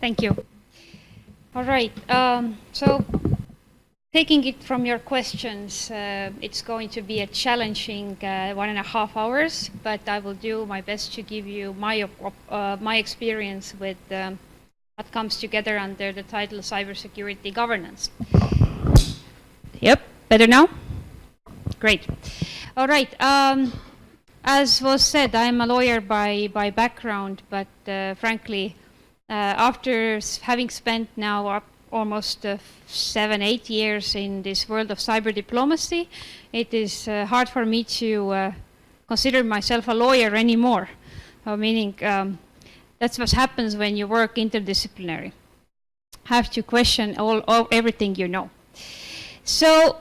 Thank you. All right. So taking it from your questions, it's going to be a challenging 1.5 hours, but I will do my best to give you my experience with what comes together under the title Cybersecurity Governance. Yep, better now? Great. All right. As was said, I'm a lawyer by background, but frankly, after having spent now almost 7-8 years in this world of cyber diplomacy, it is hard for me to consider myself a lawyer anymore. Meaning that's what happens when you work interdisciplinary. Have to question everything you know. So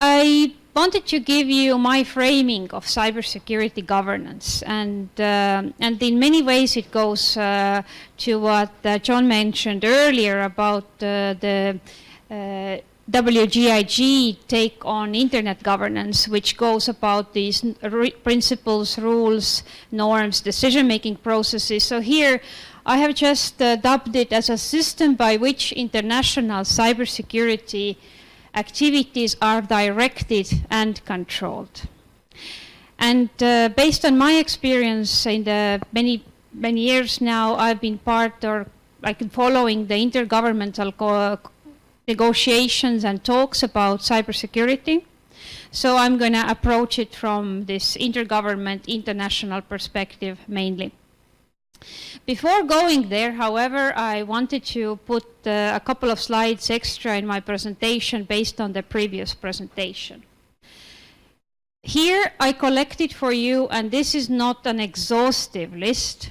I wanted to give you my framing of cybersecurity governance, and in many ways it goes to what John mentioned earlier about the WGIG take on internet governance, which goes about these principles, rules, norms, decision-making processes. So here I have just dubbed it as a system by which international cybersecurity activities are directed and controlled. And based on my experience in the many years now, I've been following the intergovernmental negotiations and talks about cybersecurity. So I'm going to approach it from this intergovernment international perspective mainly. Before going there, however, I wanted to put a couple of slides extra in my presentation based on the previous presentation. Here I collected for you, and this is not an exhaustive list,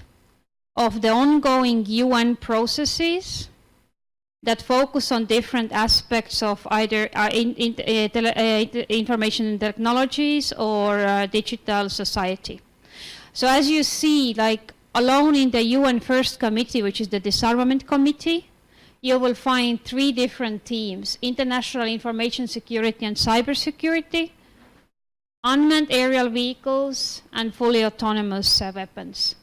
of the ongoing UN processes that focus on different aspects of either information and technologies or digital society. So as you see, like alone in the UN First Committee, which is the Disarmament Committee, you will find 3 different teams: international information security and cybersecurity, unmanned aerial vehicles, and fully autonomous weapons.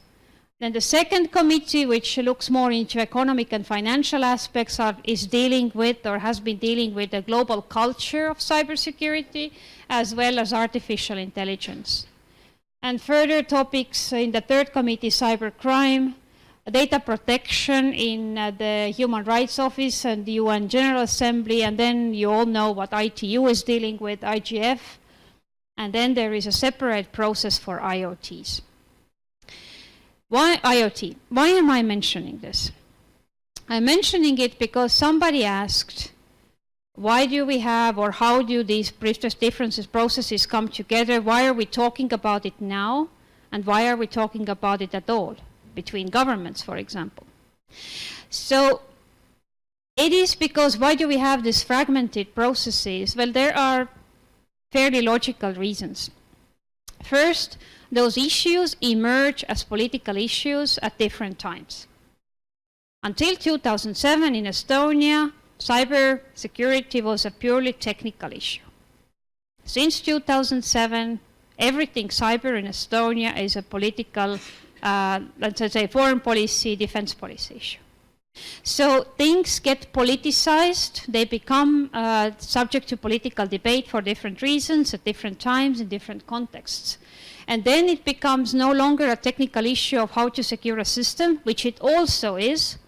Then the second committee, which looks more into economic and financial aspects, is dealing with, or has been dealing with, the global culture of cybersecurity, as well as artificial intelligence. And further topics in the third committee: cybercrime, data protection in the Human Rights Office and the UN General Assembly, and then you all know what ITU is dealing with, IGF, and then there is a separate process for IoTs. Why IoT? Why am I mentioning this? I'm mentioning it because somebody asked, why do we have, or how do these different processes come together? Why are we talking about it now? And why are we talking about it at all, between governments, for example? So it is because, why do we have these fragmented processes? Well, there are fairly logical reasons. First, those issues emerge as political issues at different times. Until 2007 in Estonia, cyber security was a purely technical issue. Since 2007, everything cyber in Estonia is a political, let's say, foreign policy, defense policy issue. So things get politicized, they become subject to political debate for different reasons at different times in different contexts. And then it becomes no longer a technical issue of how to secure a system, which it also is,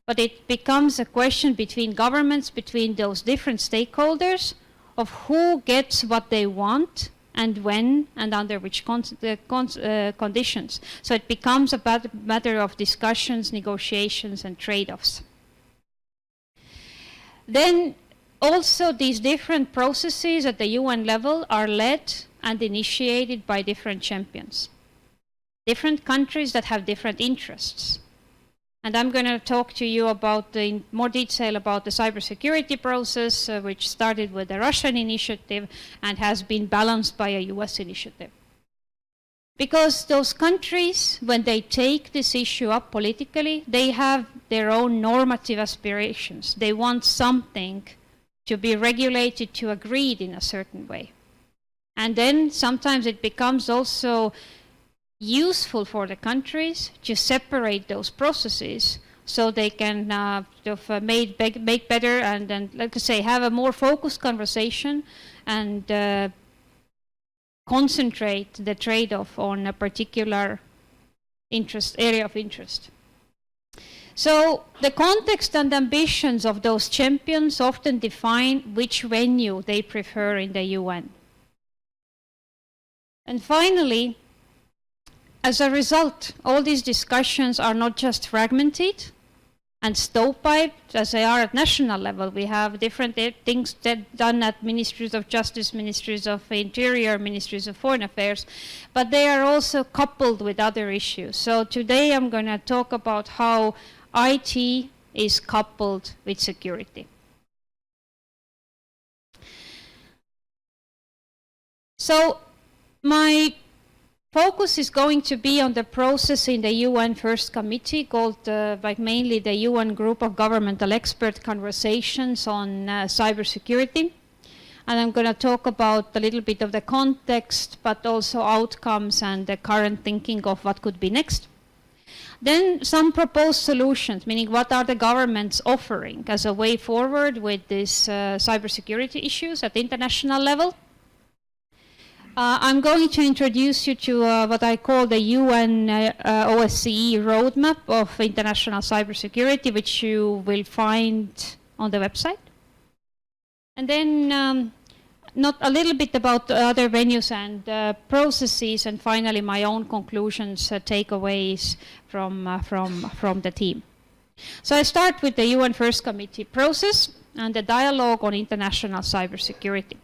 but it becomes a question between governments, between those different stakeholders, of who gets what they want and when and under which conditions. So it becomes a matter of discussions, negotiations, and trade-offs. Then also these different processes at the UN level are led and initiated by different champions. Different countries that have different interests. And I'm going to talk to you about, in more detail, about the cybersecurity process, which started with the Russian initiative and has been balanced by a US initiative. Because those countries, when they take this issue up politically, they have their own normative aspirations. They want something to be regulated, to agreed in a certain way. And then sometimes it becomes also useful for the countries to separate those processes so they can make better and like I say, have a more focused conversation and concentrate the trade-off on a particular area of interest. So the context and ambitions of those champions often define which venue they prefer in the UN. And finally, as a result, all these discussions are not just fragmented and stovepiped as they are at national level. We have different things done at Ministries of Justice, Ministries of Interior, Ministries of Foreign Affairs, but they are also coupled with other issues. So today I'm going to talk about how IT is coupled with security. So my focus is going to be on the process in the UN First Committee called mainly the UN Group of Governmental Expert Conversations on Cybersecurity. And I'm going to talk about a little bit of the context, but also outcomes and the current thinking of what could be next. Then some proposed solutions, meaning what are the governments offering as a way forward with these cybersecurity issues at the international level. I'm going to introduce you to what I call the UN OSCE roadmap of international cybersecurity, which you will find on the website. And then not a little bit about other venues and processes, and finally my own conclusions, takeaways from the team. So I start with the UN First Committee process and the dialogue on international cybersecurity.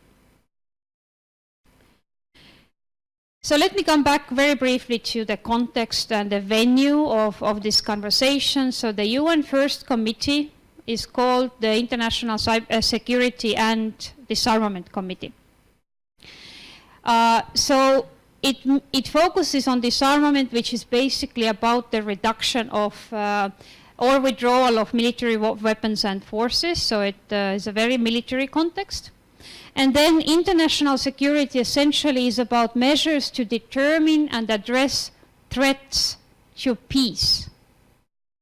So let me come back very briefly to the context and the venue of this conversation. So the UN First Committee is called the International Security and Disarmament Committee. So it focuses on disarmament, which is basically about the reduction of or withdrawal of military weapons and forces. So it is a very military context. And then international security essentially is about measures to determine and address threats to peace,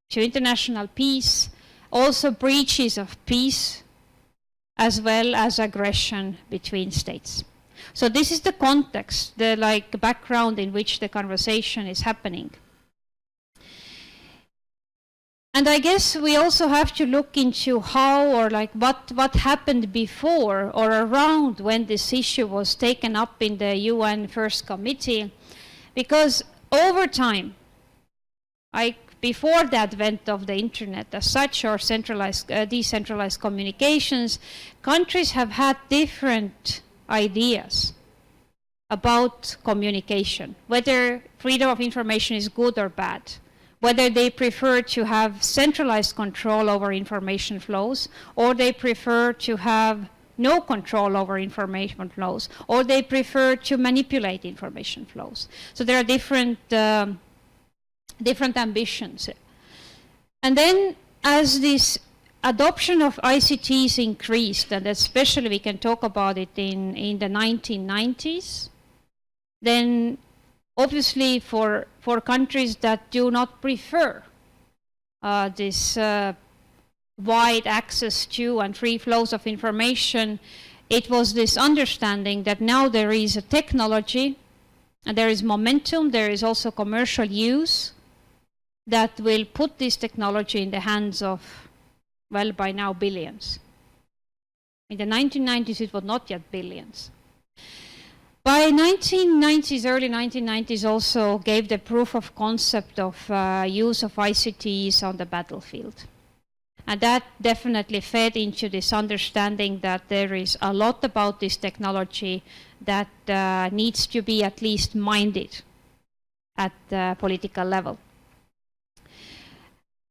to international peace, also breaches of peace, as well as aggression between states. So this is the context, the background in which the conversation is happening. And I guess we also have to look into how or what happened before or around when this issue was taken up in the UN First Committee, because over time, before the advent of the internet as such or decentralized communications, countries have had different ideas about communication, whether freedom of information is good or bad, whether they prefer to have centralized control over information flows, or they prefer to have no control over information flows, or they prefer to manipulate information flows. So there are different ambitions. And then as this adoption of ICTs increased, and especially we can talk about it in the 1990s, then obviously for countries that do not prefer this wide access to and free flows of information, it was this understanding that now there is a technology and there is momentum, there is also commercial use that will put this technology in the hands of, well, by now billions. In the 1990s it was not yet billions. By 1990s, early 1990s also gave the proof of concept of use of ICTs on the battlefield. And that definitely fed into this understanding that there is a lot about this technology that needs to be at least minded at the political level.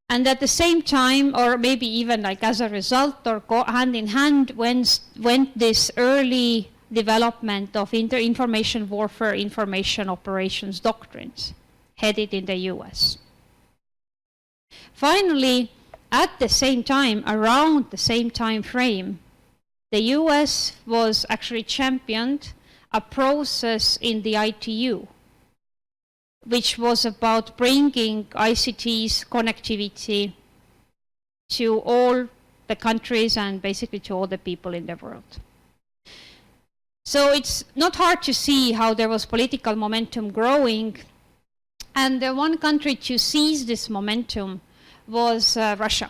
And at the same time, or maybe even as a result or hand in hand, went this early development of information warfare, information operations doctrines headed in the US. Finally, at the same time, around the same time frame, the US was actually championed a process in the ITU, which was about bringing ICTs, connectivity, to all the countries and basically to all the people in the world. So it's not hard to see how there was political momentum growing, and the one country to seize this momentum was Russia.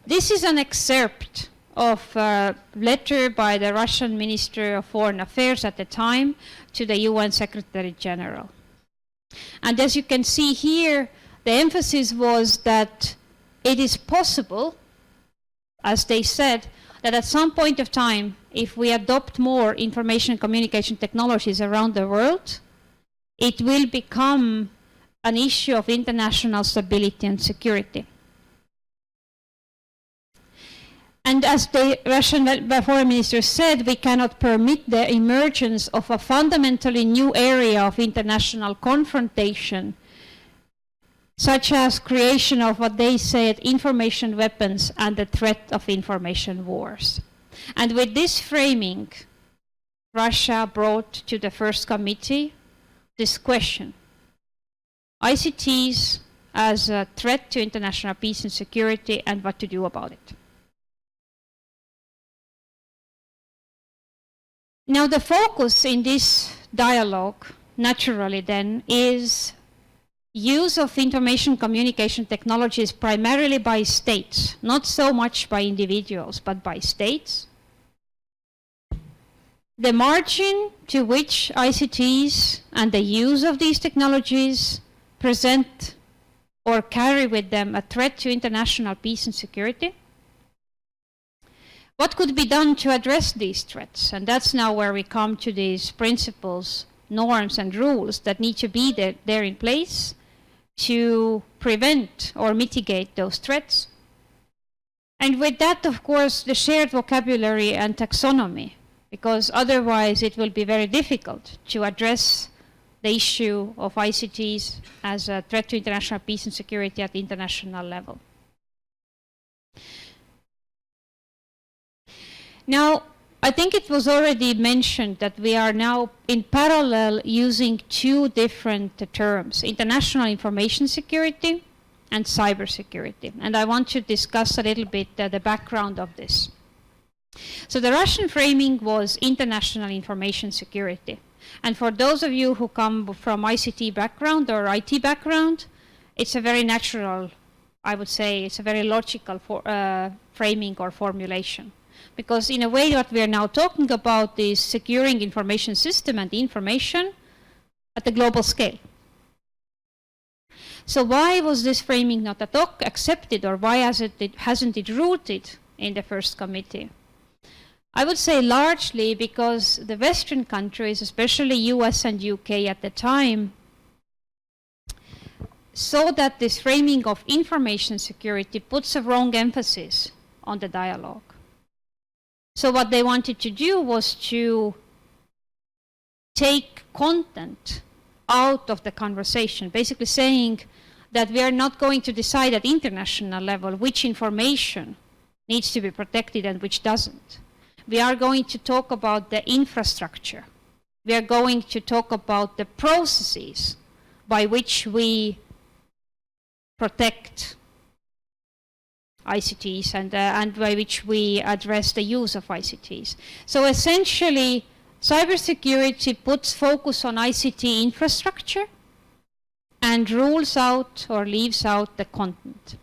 This is an excerpt of a letter by the Russian Minister of Foreign Affairs at the time to the UN Secretary General. And as you can see here, the emphasis was that it is possible, as they said, that at some point of time, if we adopt more information communication technologies around the world, it will become an issue of international stability and security. And as the Russian foreign minister said, we cannot permit the emergence of a fundamentally new area of international confrontation, such as creation of what they said, information weapons and the threat of information wars. And with this framing, Russia brought to the first committee this question: ICTs as a threat to international peace and security, and what to do about it. Now the focus in this dialogue, naturally then, is use of information communication technologies primarily by states, not so much by individuals, but by states. The margin to which ICTs and the use of these technologies present or carry with them a threat to international peace and security. What could be done to address these threats? And that's now where we come to these principles, norms, and rules that need to be there in place to prevent or mitigate those threats. And with that, of course, the shared vocabulary and taxonomy, because otherwise it will be very difficult to address the issue of ICTs as a threat to international peace and security at the international level. Now, I think it was already mentioned that we are now in parallel using two different terms: international information security and cybersecurity. And I want to discuss a little bit the background of this. So the Russian framing was international information security. And for those of you who come from ICT background or IT background, it's a very natural, I would say, it's a very logical framing or formulation. Because in a way what we are now talking about is securing information system and information at the global scale. So why was this framing not at all accepted, or why hasn't it rooted in the first committee? I would say largely because the Western countries, especially US and UK at the time, saw that this framing of information security puts a wrong emphasis on the dialogue. So what they wanted to do was to take content out of the conversation, basically saying that we are not going to decide at international level which information needs to be protected and which doesn't. We are going to talk about the infrastructure. We are going to talk about the processes by which we protect ICTs and by which we address the use of ICTs. So essentially, cybersecurity puts focus on ICT infrastructure and rules out or leaves out the content.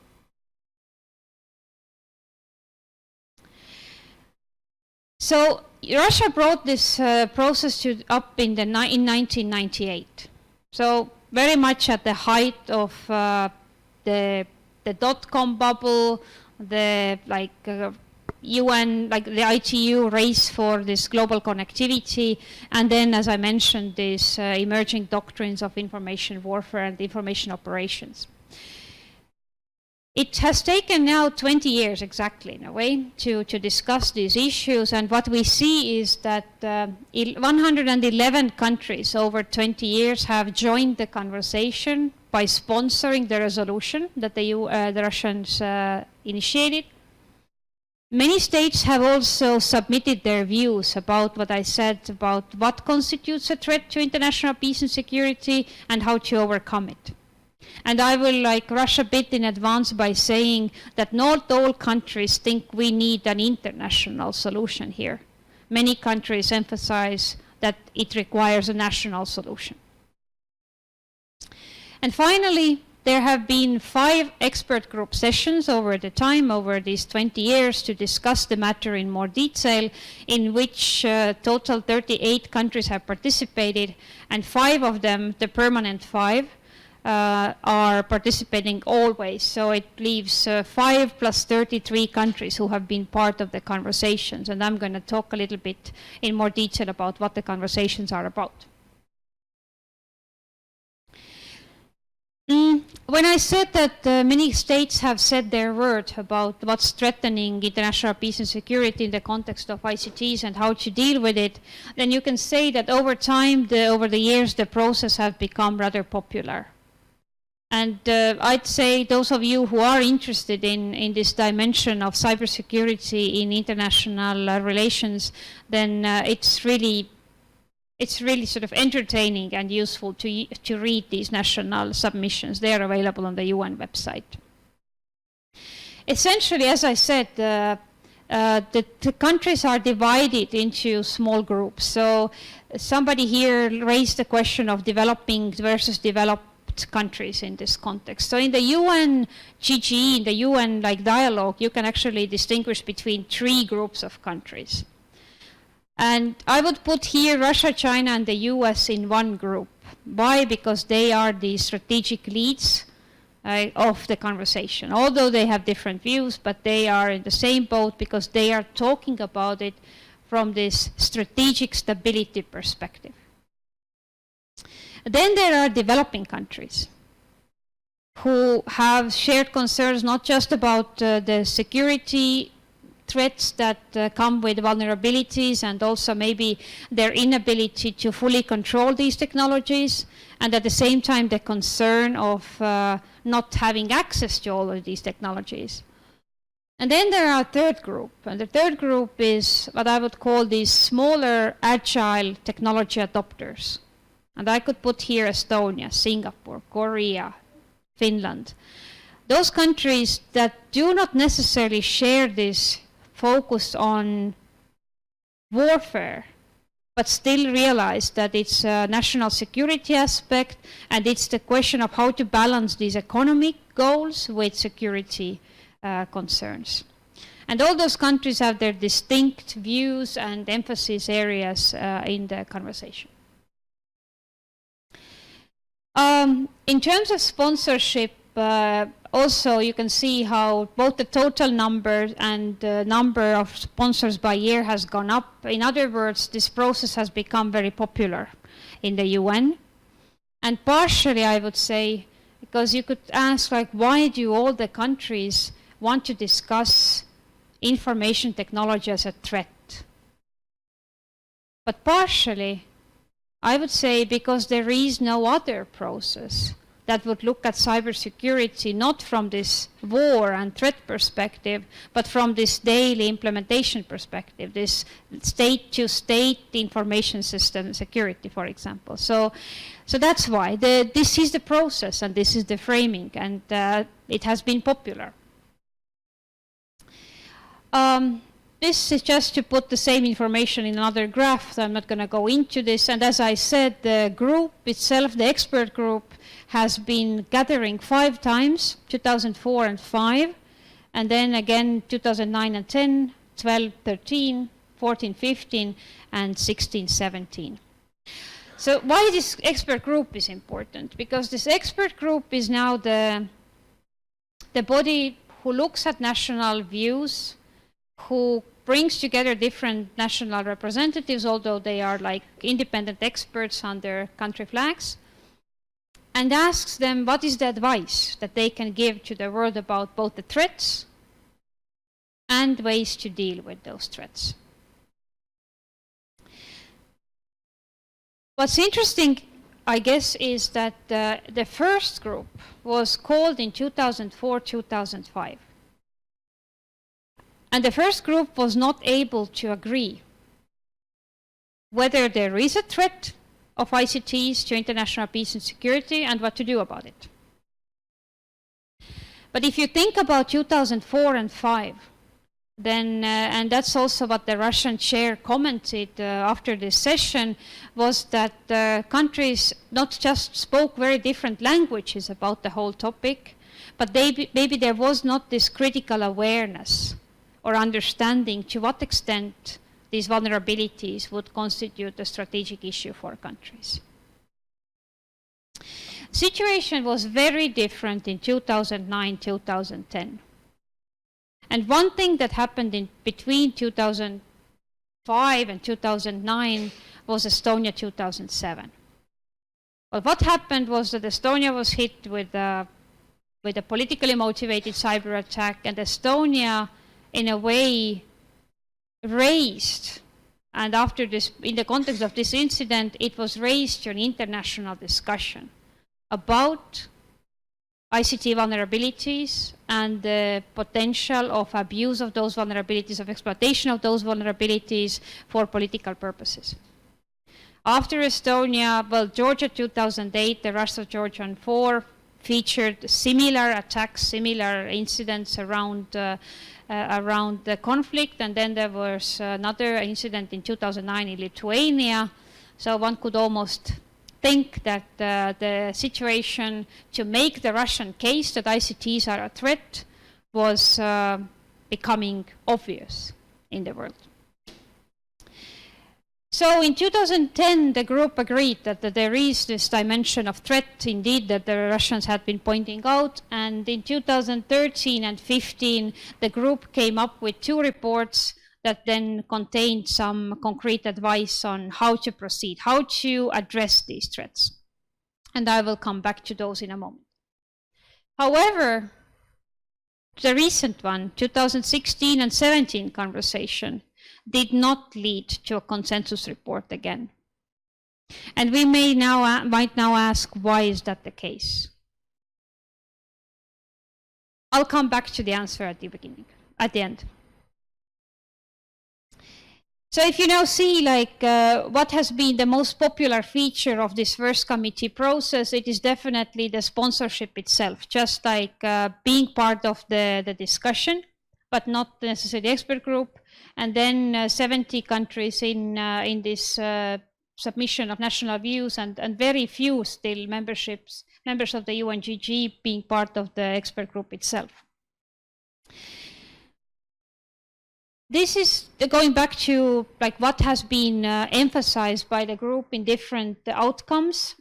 So Russia brought this process up in 1998. So very much at the height of the dot-com bubble, the UN, like the ITU race for this global connectivity, and then, as I mentioned, these emerging doctrines of information warfare and information operations. It has taken now 20 years exactly, in a way, to discuss these issues, and what we see is that 111 countries over 20 years have joined the conversation by sponsoring the resolution that the Russians initiated. Many states have also submitted their views about what I said about what constitutes a threat to international peace and security and how to overcome it. And I will rush a bit in advance by saying that not all countries think we need an international solution here. Many countries emphasize that it requires a national solution. And finally, there have been 5 expert group sessions over these 20 years to discuss the matter in more detail, in which total 38 countries have participated, and 5 of them, the permanent 5, are participating always. So it leaves 5 plus 33 countries who have been part of the conversations. And I'm going to talk a little bit in more detail about what the conversations are about. When I said that many states have said their word about what's threatening international peace and security in the context of ICTs and how to deal with it, then you can say that over time, over the years, the process has become rather popular. And I'd say those of you who are interested in this dimension of cybersecurity in international relations, then it's really sort of entertaining and useful to read these national submissions. They are available on the UN website. Essentially, as I said, the countries are divided into small groups. So somebody here raised the question of developing versus developed countries in this context. So in the UN GGE, in the UN dialogue, you can actually distinguish between 3 groups of countries. And I would put here Russia, China, and the US in one group. Why? Because they are the strategic leads of the conversation. Although they have different views, but they are in the same boat because they are talking about it from this strategic stability perspective. Then there are developing countries who have shared concerns not just about the security threats that come with vulnerabilities and also maybe their inability to fully control these technologies, and at the same time the concern of not having access to all of these technologies. And then there are a third group, and the third group is what I would call these smaller agile technology adopters. And I could put here Estonia, Singapore, Korea, Finland. Those countries that do not necessarily share this focus on warfare, but still realize that it's a national security aspect and it's the question of how to balance these economic goals with security concerns. And all those countries have their distinct views and emphasis areas in the conversation. In terms of sponsorship, also you can see how both the total number and the number of sponsors by year has gone up. In other words, this process has become very popular in the UN. And partially, I would say, because you could ask, why do all the countries want to discuss information technology as a threat? But partially, I would say because there is no other process that would look at cybersecurity not from this war and threat perspective, but from this daily implementation perspective, this state-to-state information system security, for example. So that's why this is the process and this is the framing, and it has been popular. This is just to put the same information in another graph, so I'm not going to go into this. And as I said, the group itself, the expert group, has been gathering 5 times, 2004 and 5, and then again 2009 and 10, 12, 13, 14, 15, and 16, 17. So why this expert group is important? Because this expert group is now the body who looks at national views, who brings together different national representatives, although they are independent experts on their country flags, and asks them what is the advice that they can give to the world about both the threats and ways to deal with those threats. What's interesting, I guess, is that the first group was called in 2004-2005. And the first group was not able to agree whether there is a threat of ICTs to international peace and security and what to do about it. But if you think about 2004 and 5, then, and that's also what the Russian chair commented after this session, was that countries not just spoke very different languages about the whole topic, but maybe there was not this critical awareness or understanding to what extent these vulnerabilities would constitute a strategic issue for countries. Situation was very different in 2009-2010. And one thing that happened in between 2005 and 2009 was Estonia 2007. Well, what happened was that Estonia was hit with a politically motivated cyber attack, and Estonia, in a way, raised, and after this, in the context of this incident, it was raised to an international discussion about ICT vulnerabilities and the potential of abuse of those vulnerabilities, of exploitation of those vulnerabilities for political purposes. After Estonia, well, Georgia 2008, the Rush of Georgian 4 featured similar attacks, similar incidents around the conflict, and then there was another incident in 2009 in Lithuania. So one could almost think that the situation to make the Russian case that ICTs are a threat was becoming obvious in the world. So in 2010, the group agreed that there is this dimension of threat, indeed, that the Russians had been pointing out. And in 2013 and 15, the group came up with 2 reports that then contained some concrete advice on how to proceed, how to address these threats. And I will come back to those in a moment. However, the recent one, 2016 and 17 conversation, did not lead to a consensus report again. And we might now ask, why is that the case? I'll come back to the answer at the end. So if you now see what has been the most popular feature of this first committee process, it is definitely the sponsorship itself, just like being part of the discussion, but not necessarily the expert group. And then 70 countries in this submission of national views, and very few still members of the UNGG being part of the expert group itself. This is going back to what has been emphasized by the group in different outcomes.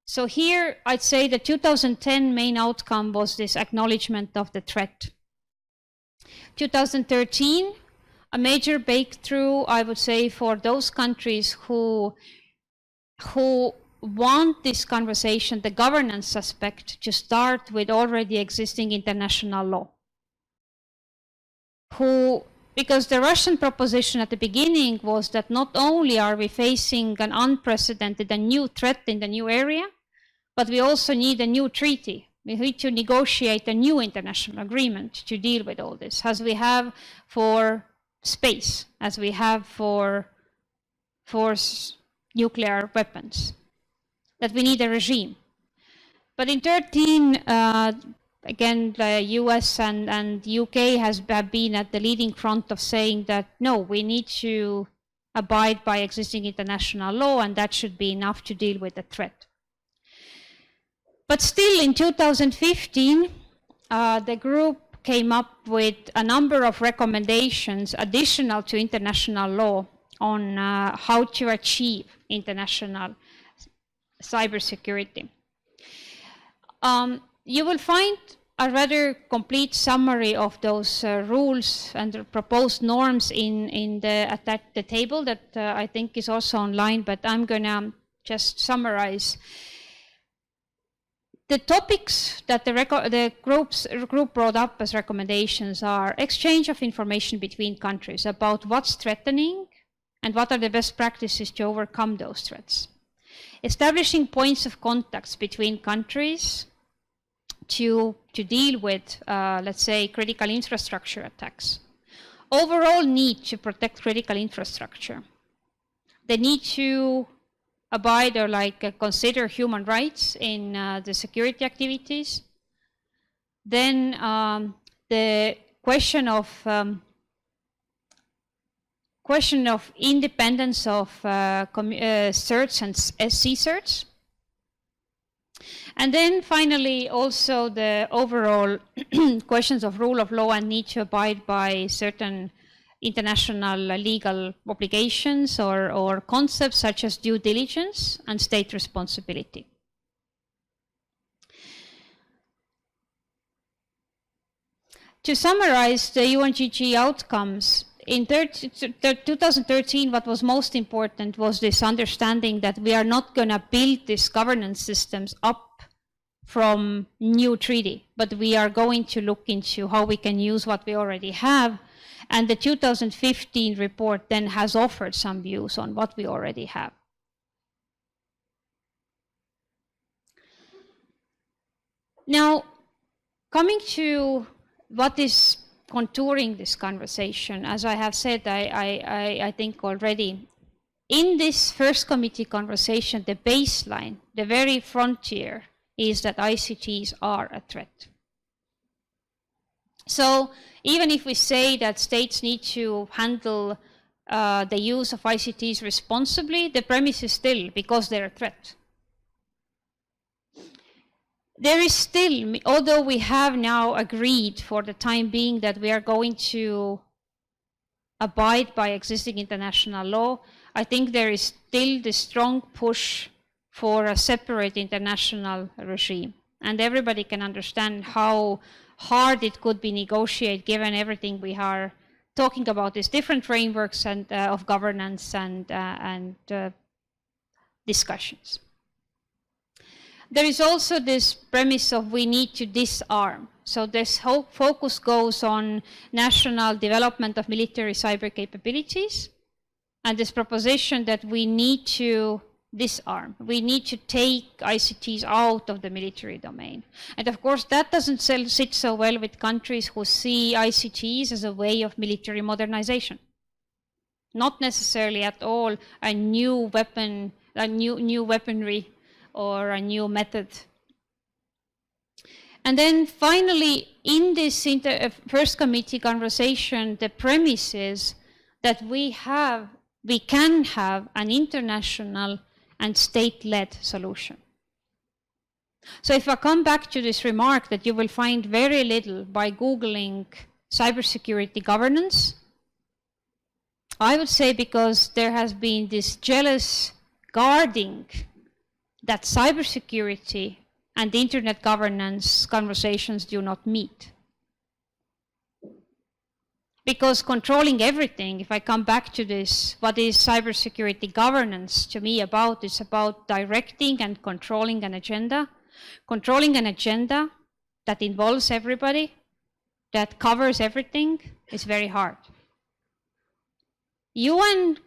So here I'd say the 2010 main outcome was this acknowledgement of the threat. 2013, a major breakthrough, I would say, for those countries who want this conversation, the governance aspect, to start with already existing international law. Because the Russian proposition at the beginning was that not only are we facing an unprecedented, a new threat in the new area, but we also need a new treaty. We need to negotiate a new international agreement to deal with all this, as we have for space, as we have for nuclear weapons, that we need a regime. But in 2013, again, the US and UK have been at the leading front of saying that, no, we need to abide by existing international law, and that should be enough to deal with the threat. But still, in 2015, the group came up with a number of recommendations additional to international law on how to achieve international cybersecurity. You will find a rather complete summary of those rules and proposed norms in the table that I think is also online, but I'm going to just summarize. The topics that the group brought up as recommendations are exchange of information between countries about what's threatening and what are the best practices to overcome those threats. Establishing points of contacts between countries to deal with, let's say, critical infrastructure attacks. Overall need to protect critical infrastructure. The need to abide or consider human rights in the security activities. Then the question of independence of certs and SC certs. And then finally also the overall questions of rule of law and need to abide by certain international legal obligations or concepts such as due diligence and state responsibility. To summarize the UNGG outcomes, in 2013, what was most important was this understanding that we are not going to build these governance systems up from new treaty, but we are going to look into how we can use what we already have. And the 2015 report then has offered some views on what we already have. Now, coming to what is contouring this conversation, as I have said, I think already, in this first committee conversation, the baseline, the very frontier, is that ICTs are a threat. So even if we say that states need to handle the use of ICTs responsibly, the premise is still because they're a threat. There is still, although we have now agreed for the time being that we are going to abide by existing international law, I think there is still the strong push for a separate international regime. And everybody can understand how hard it could be negotiated given everything we are talking about, these different frameworks and of governance and discussions. There is also this premise of we need to disarm. So this whole focus goes on national development of military cyber capabilities and this proposition that we need to disarm. We need to take ICTs out of the military domain. And of course, that doesn't sit so well with countries who see ICTs as a way of military modernization. Not necessarily at all a new weapon, a new weaponry or a new method. And then finally, in this first committee conversation, the premise is that we can have an international and state-led solution. So if I come back to this remark that you will find very little by Googling cybersecurity governance, I would say because there has been this jealous guarding that cybersecurity and internet governance conversations do not meet. Because controlling everything, if I come back to this, what is cybersecurity governance to me about? It's about directing and controlling an agenda. Controlling an agenda that involves everybody, that covers everything, is very hard. UN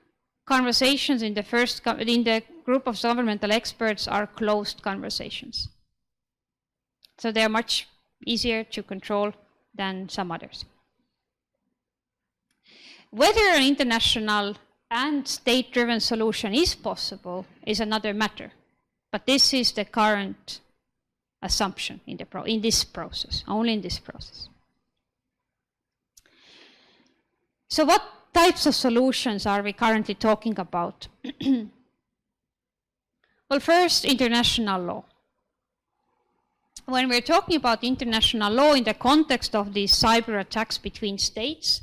conversations in the group of governmental experts are closed conversations. So they're much easier to control than some others. Whether an international and state-driven solution is possible is another matter. But this is the current assumption in this process, only in this process. So what types of solutions are we currently talking about? Well, first, international law. When we're talking about international law in the context of these cyber attacks between states,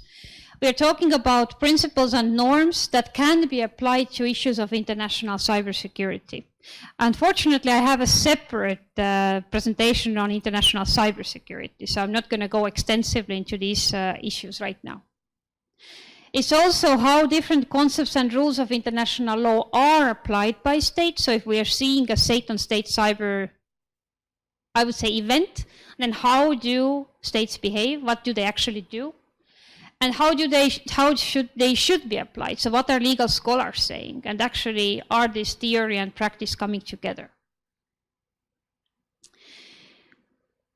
we're talking about principles and norms that can be applied to issues of international cybersecurity. Unfortunately, I have a separate presentation on international cybersecurity, so I'm not going to go extensively into these issues right now. It's also how different concepts and rules of international law are applied by states. So if we are seeing a state-on-state cyber, I would say, event, then how do states behave? What do they actually do? And how should they be applied? So what are legal scholars saying? And actually, are this theory and practice coming together?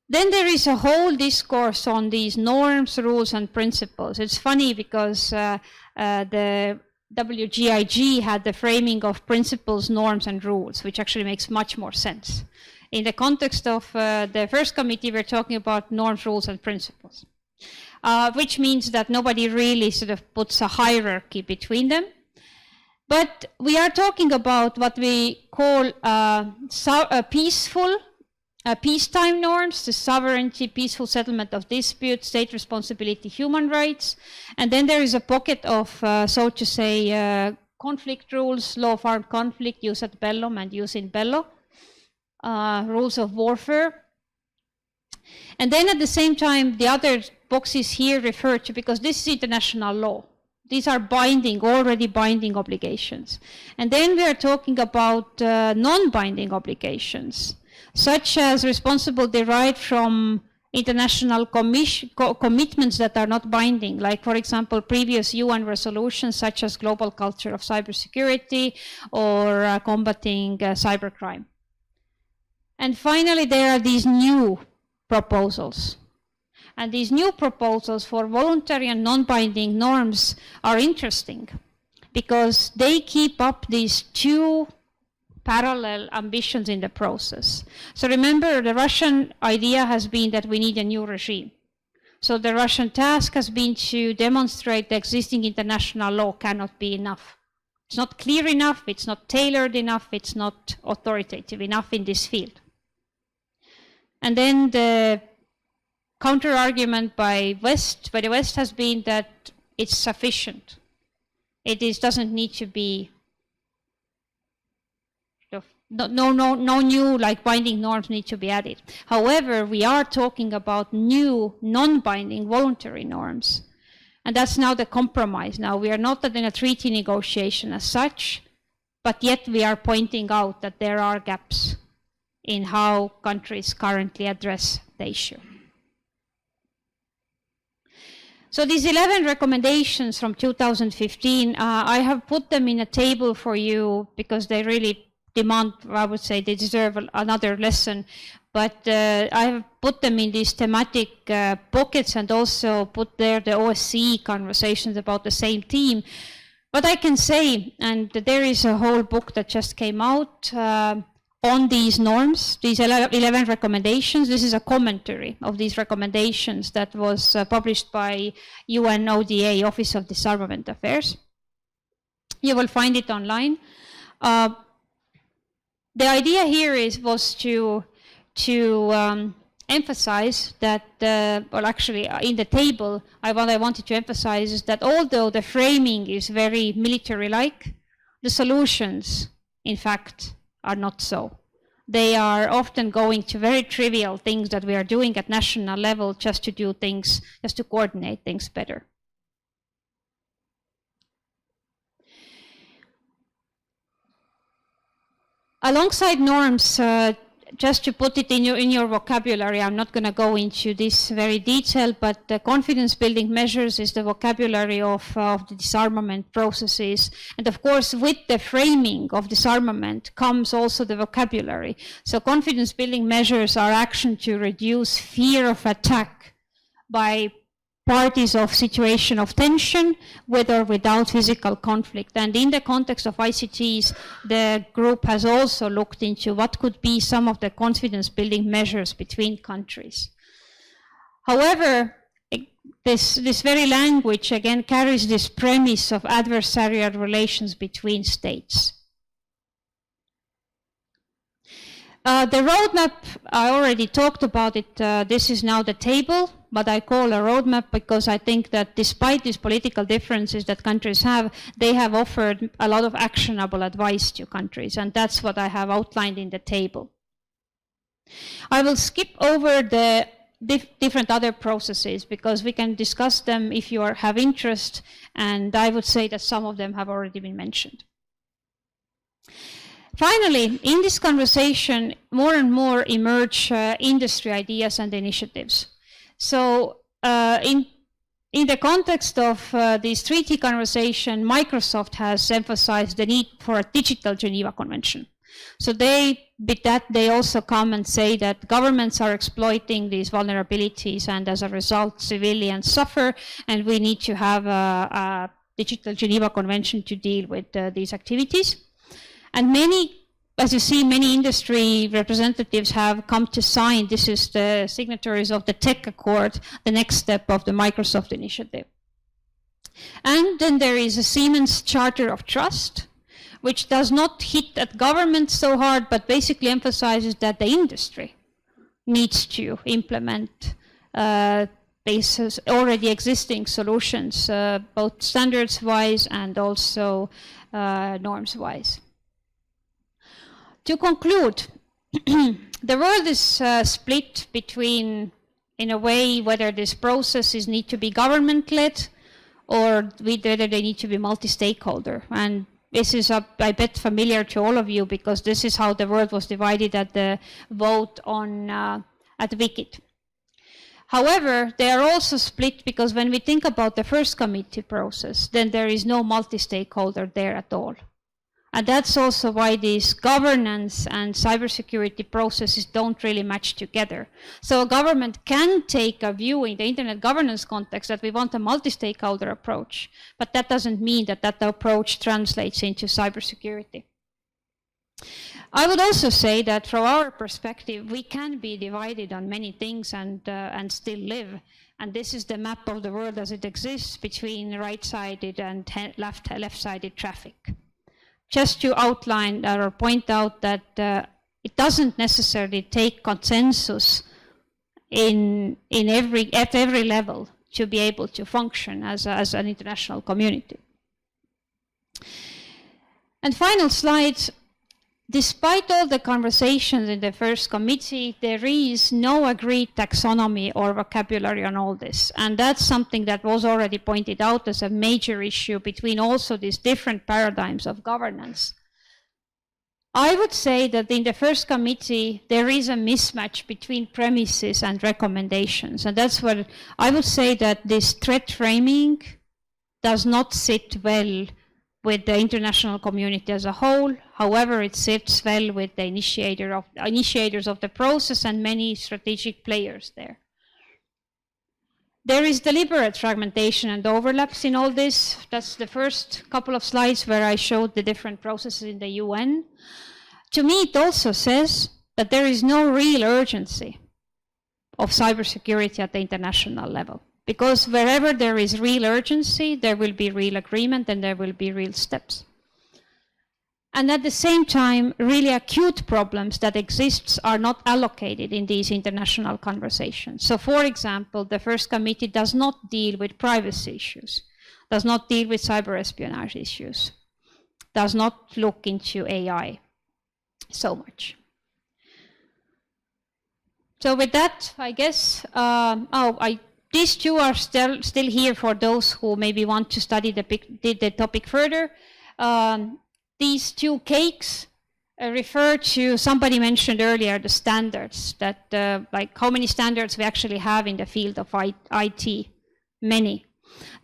Then there is a whole discourse on these norms, rules, and principles. It's funny because the WGIG had the framing of principles, norms, and rules, which actually makes much more sense. in the context of the first committee, we're talking about norms, rules, and principles, which means that nobody really sort of puts a hierarchy between them. But we are talking about what we call peaceful, peacetime norms, the sovereignty, peaceful settlement of disputes, state responsibility, human rights. And then there is a pocket of, so to say, conflict rules, law of armed conflict, jus ad bellum and jus in bello, rules of warfare. And then at the same time, the other boxes here refer to, because this is international law. These are binding, already binding obligations. And then we are talking about non-binding obligations, such as responsible derived from international commitments that are not binding, like, for example, previous UN resolutions, such as global culture of cybersecurity or combating cybercrime. And finally, there are these new proposals. And these new proposals for voluntary and non-binding norms are interesting because they keep up these two parallel ambitions in the process. So remember, the Russian idea has been that we need a new regime. So the Russian task has been to demonstrate the existing international law cannot be enough. It's not clear enough, it's not tailored enough, it's not authoritative enough in this field. And then the counter-argument by the West has been that it's sufficient. It doesn't need to be, no new like binding norms need to be added. However, we are talking about new non-binding voluntary norms. And that's now the compromise. Now we are not in a treaty negotiation as such, but yet we are pointing out that there are gaps in how countries currently address the issue. So these 11 recommendations from 2015, I have put them in a table for you because they really demand, I would say they deserve another lesson. But I have put them in these thematic pockets and also put there the OSCE conversations about the same theme. But I can say, and there is a whole book that just came out on these norms, these 11 recommendations. This is a commentary of these recommendations that was published by UN ODA, Office of Disarmament Affairs. You will find it online. The idea here was to emphasize that, well, actually in the table, what I wanted to emphasize is that although the framing is very military-like, the solutions, in fact, are not so. They are often going to very trivial things that we are doing at national level just to do things, just to coordinate things better. Alongside norms, just to put it in your vocabulary, I'm not going to go into this very detail, but the confidence building measures is the vocabulary of the disarmament processes. And of course, with the framing of disarmament comes also the vocabulary. So confidence building measures are action to reduce fear of attack by parties of situation of tension, with or without physical conflict. And in the context of ICTs, the group has also looked into what could be some of the confidence building measures between countries. However, this very language again carries this premise of adversarial relations between states. The roadmap, I already talked about it. This is now the table, but I call a roadmap because I think that despite these political differences that countries have, they have offered a lot of actionable advice to countries, and that's what I have outlined in the table. I will skip over the different other processes because we can discuss them if you have interest, and I would say that some of them have already been mentioned. Finally, in this conversation, more and more emerge industry ideas and initiatives. So in the context of this treaty conversation, Microsoft has emphasized the need for a digital Geneva Convention. So with that, they also come and say that governments are exploiting these vulnerabilities, and as a result, civilians suffer, and we need to have a digital Geneva Convention to deal with these activities. And many as you see, many industry representatives have come to sign. This is the signatories of the Tech Accord, the next step of the Microsoft initiative. And then there is a Siemens Charter of Trust, which does not hit at government so hard, but basically emphasizes that the industry needs to implement basis already existing solutions, both standards-wise and also norms-wise. To conclude, the world is split between, in a way, whether these processes need to be government-led or whether they need to be multi-stakeholder. And this is, I bet, familiar to all of you, because this is how the world was divided at the vote on at WCIT. However, they are also split because when we think about the first committee process, then there is no multi-stakeholder there at all. And that's also why these governance and cybersecurity processes don't really match together. So a government can take a view in the internet governance context that we want a multi-stakeholder approach, but that doesn't mean that that approach translates into cybersecurity. I would also say that from our perspective, we can be divided on many things and still live. And this is the map of the world as it exists between right-sided and left-sided traffic. Just to outline or point out that it doesn't necessarily take consensus at every level to be able to function as an international community. And final slide. Despite all the conversations in the first committee, there is no agreed taxonomy or vocabulary on all this. And that's something that was already pointed out as a major issue between also these different paradigms of governance. I would say that in the first committee, there is a mismatch between premises and recommendations. And that's what I would say, that this threat framing does not sit well with the international community as a whole. However, it sits well with the initiators of the process and many strategic players there. There is deliberate fragmentation and overlaps in all this. That's the first couple of slides where I showed the different processes in the UN. To me, it also says that there is no real urgency of cybersecurity at the international level. Because wherever there is real urgency, there will be real agreement and there will be real steps. And at the same time, really acute problems that exist are not allocated in these international conversations. So for example, the first committee does not deal with privacy issues, does not deal with cyber espionage issues, does not look into AI so much. So with that, I guess, these two are still here for those who maybe want to study the topic further. These two cakes refer to, somebody mentioned earlier, the standards, that like how many standards we actually have in the field of IT, many.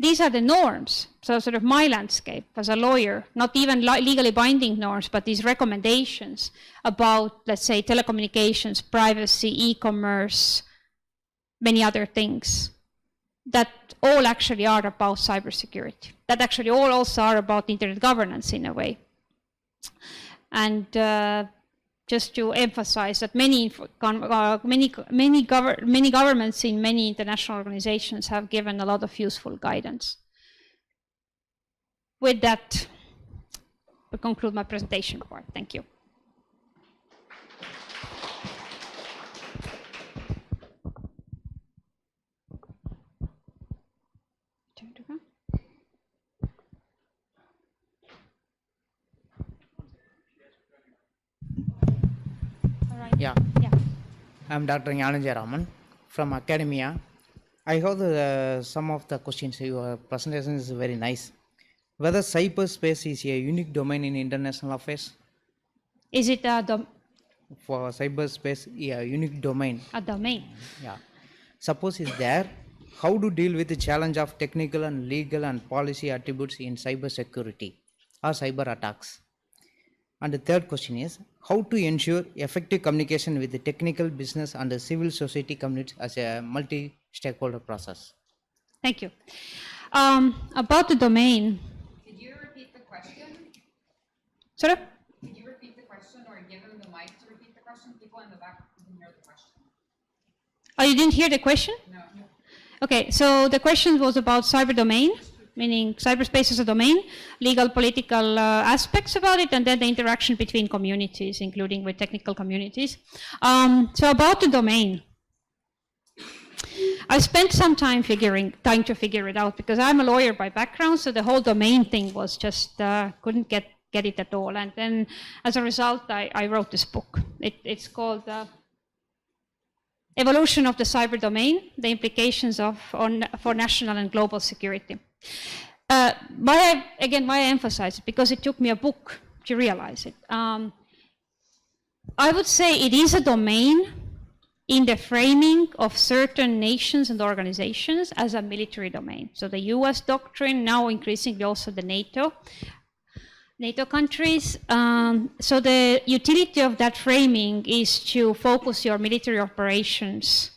These are the norms, so sort of my landscape as a lawyer, not even legally binding norms, but these recommendations about, let's say, telecommunications, privacy, e-commerce, many other things, that all actually are about cybersecurity, that actually all also are about internet governance in a way. And just to emphasize that many governments in many international organizations have given a lot of useful guidance. With that, I conclude my presentation part. Thank you. Yeah. I'm Dr. Raman from academia. I heard some of the questions. Your presentation is very nice. Whether cyberspace is a unique domain in international affairs? Is it for cyberspace, a unique domain? A domain. Yeah. Suppose is there, how to deal with the challenge of technical and legal and policy attributes in cybersecurity or cyber attacks? And the third question is, how to ensure effective communication with the technical, business and the civil society communities as a multi-stakeholder process? Thank you. About the domain. Could you repeat the question? Sorry? Could you repeat the question, or Sorry, give him the mic to repeat the question. People in the back didn't hear the question. Oh, you didn't hear the question? No. Okay, so the question was about cyber domain, meaning cyberspace as a domain, legal, political aspects about it, and then the interaction between communities, including with technical communities. So about the domain, I spent some time trying to figure it out, because I'm a lawyer by background, so the whole domain thing was just, couldn't get it at all. And then as a result, I wrote this book. It's called Evolution of the Cyber Domain, the Implications for National and Global Security. Why I emphasize it? Because it took me a book to realize it. I would say it is a domain in the framing of certain nations and organizations as a military domain. So the US doctrine, now increasingly also the NATO countries. So the utility of that framing is to focus your military operations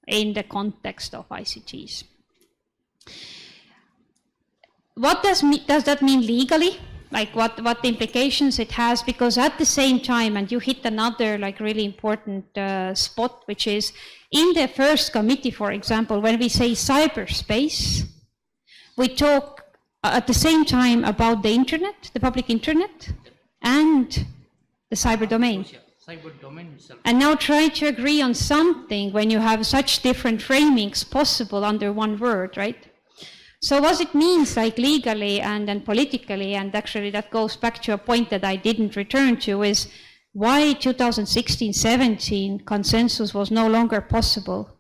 in the context of ICTs. What does that mean legally? Like what implications it has? Because at the same time, and you hit another like really important spot, which is in the first committee, for example, when we say cyberspace, we talk at the same time about the internet, the public internet, and the cyber domain. Cyber domain itself. And now try to agree on something when you have such different framings possible under one word, right? So what it means like legally and then politically, and actually that goes back to a point that I didn't return to, is why 2016-17 consensus was no longer possible.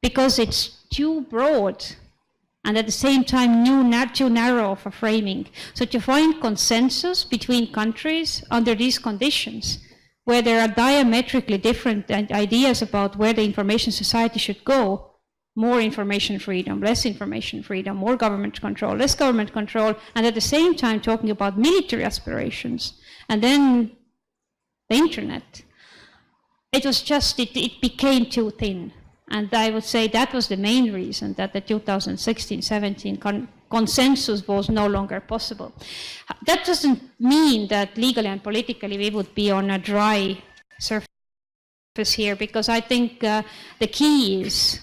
Because it's too broad and at the same time too narrow of a framing. So to find consensus between countries under these conditions, where there are diametrically different ideas about where the information society should go, more information freedom, less information freedom, more government control, less government control, and at the same time talking about military aspirations, and then the internet. It was just, it became too thin. And I would say that was the main reason that the 2016-17 consensus was no longer possible. That doesn't mean that legally and politically we would be on a dry surface here, because I think the key is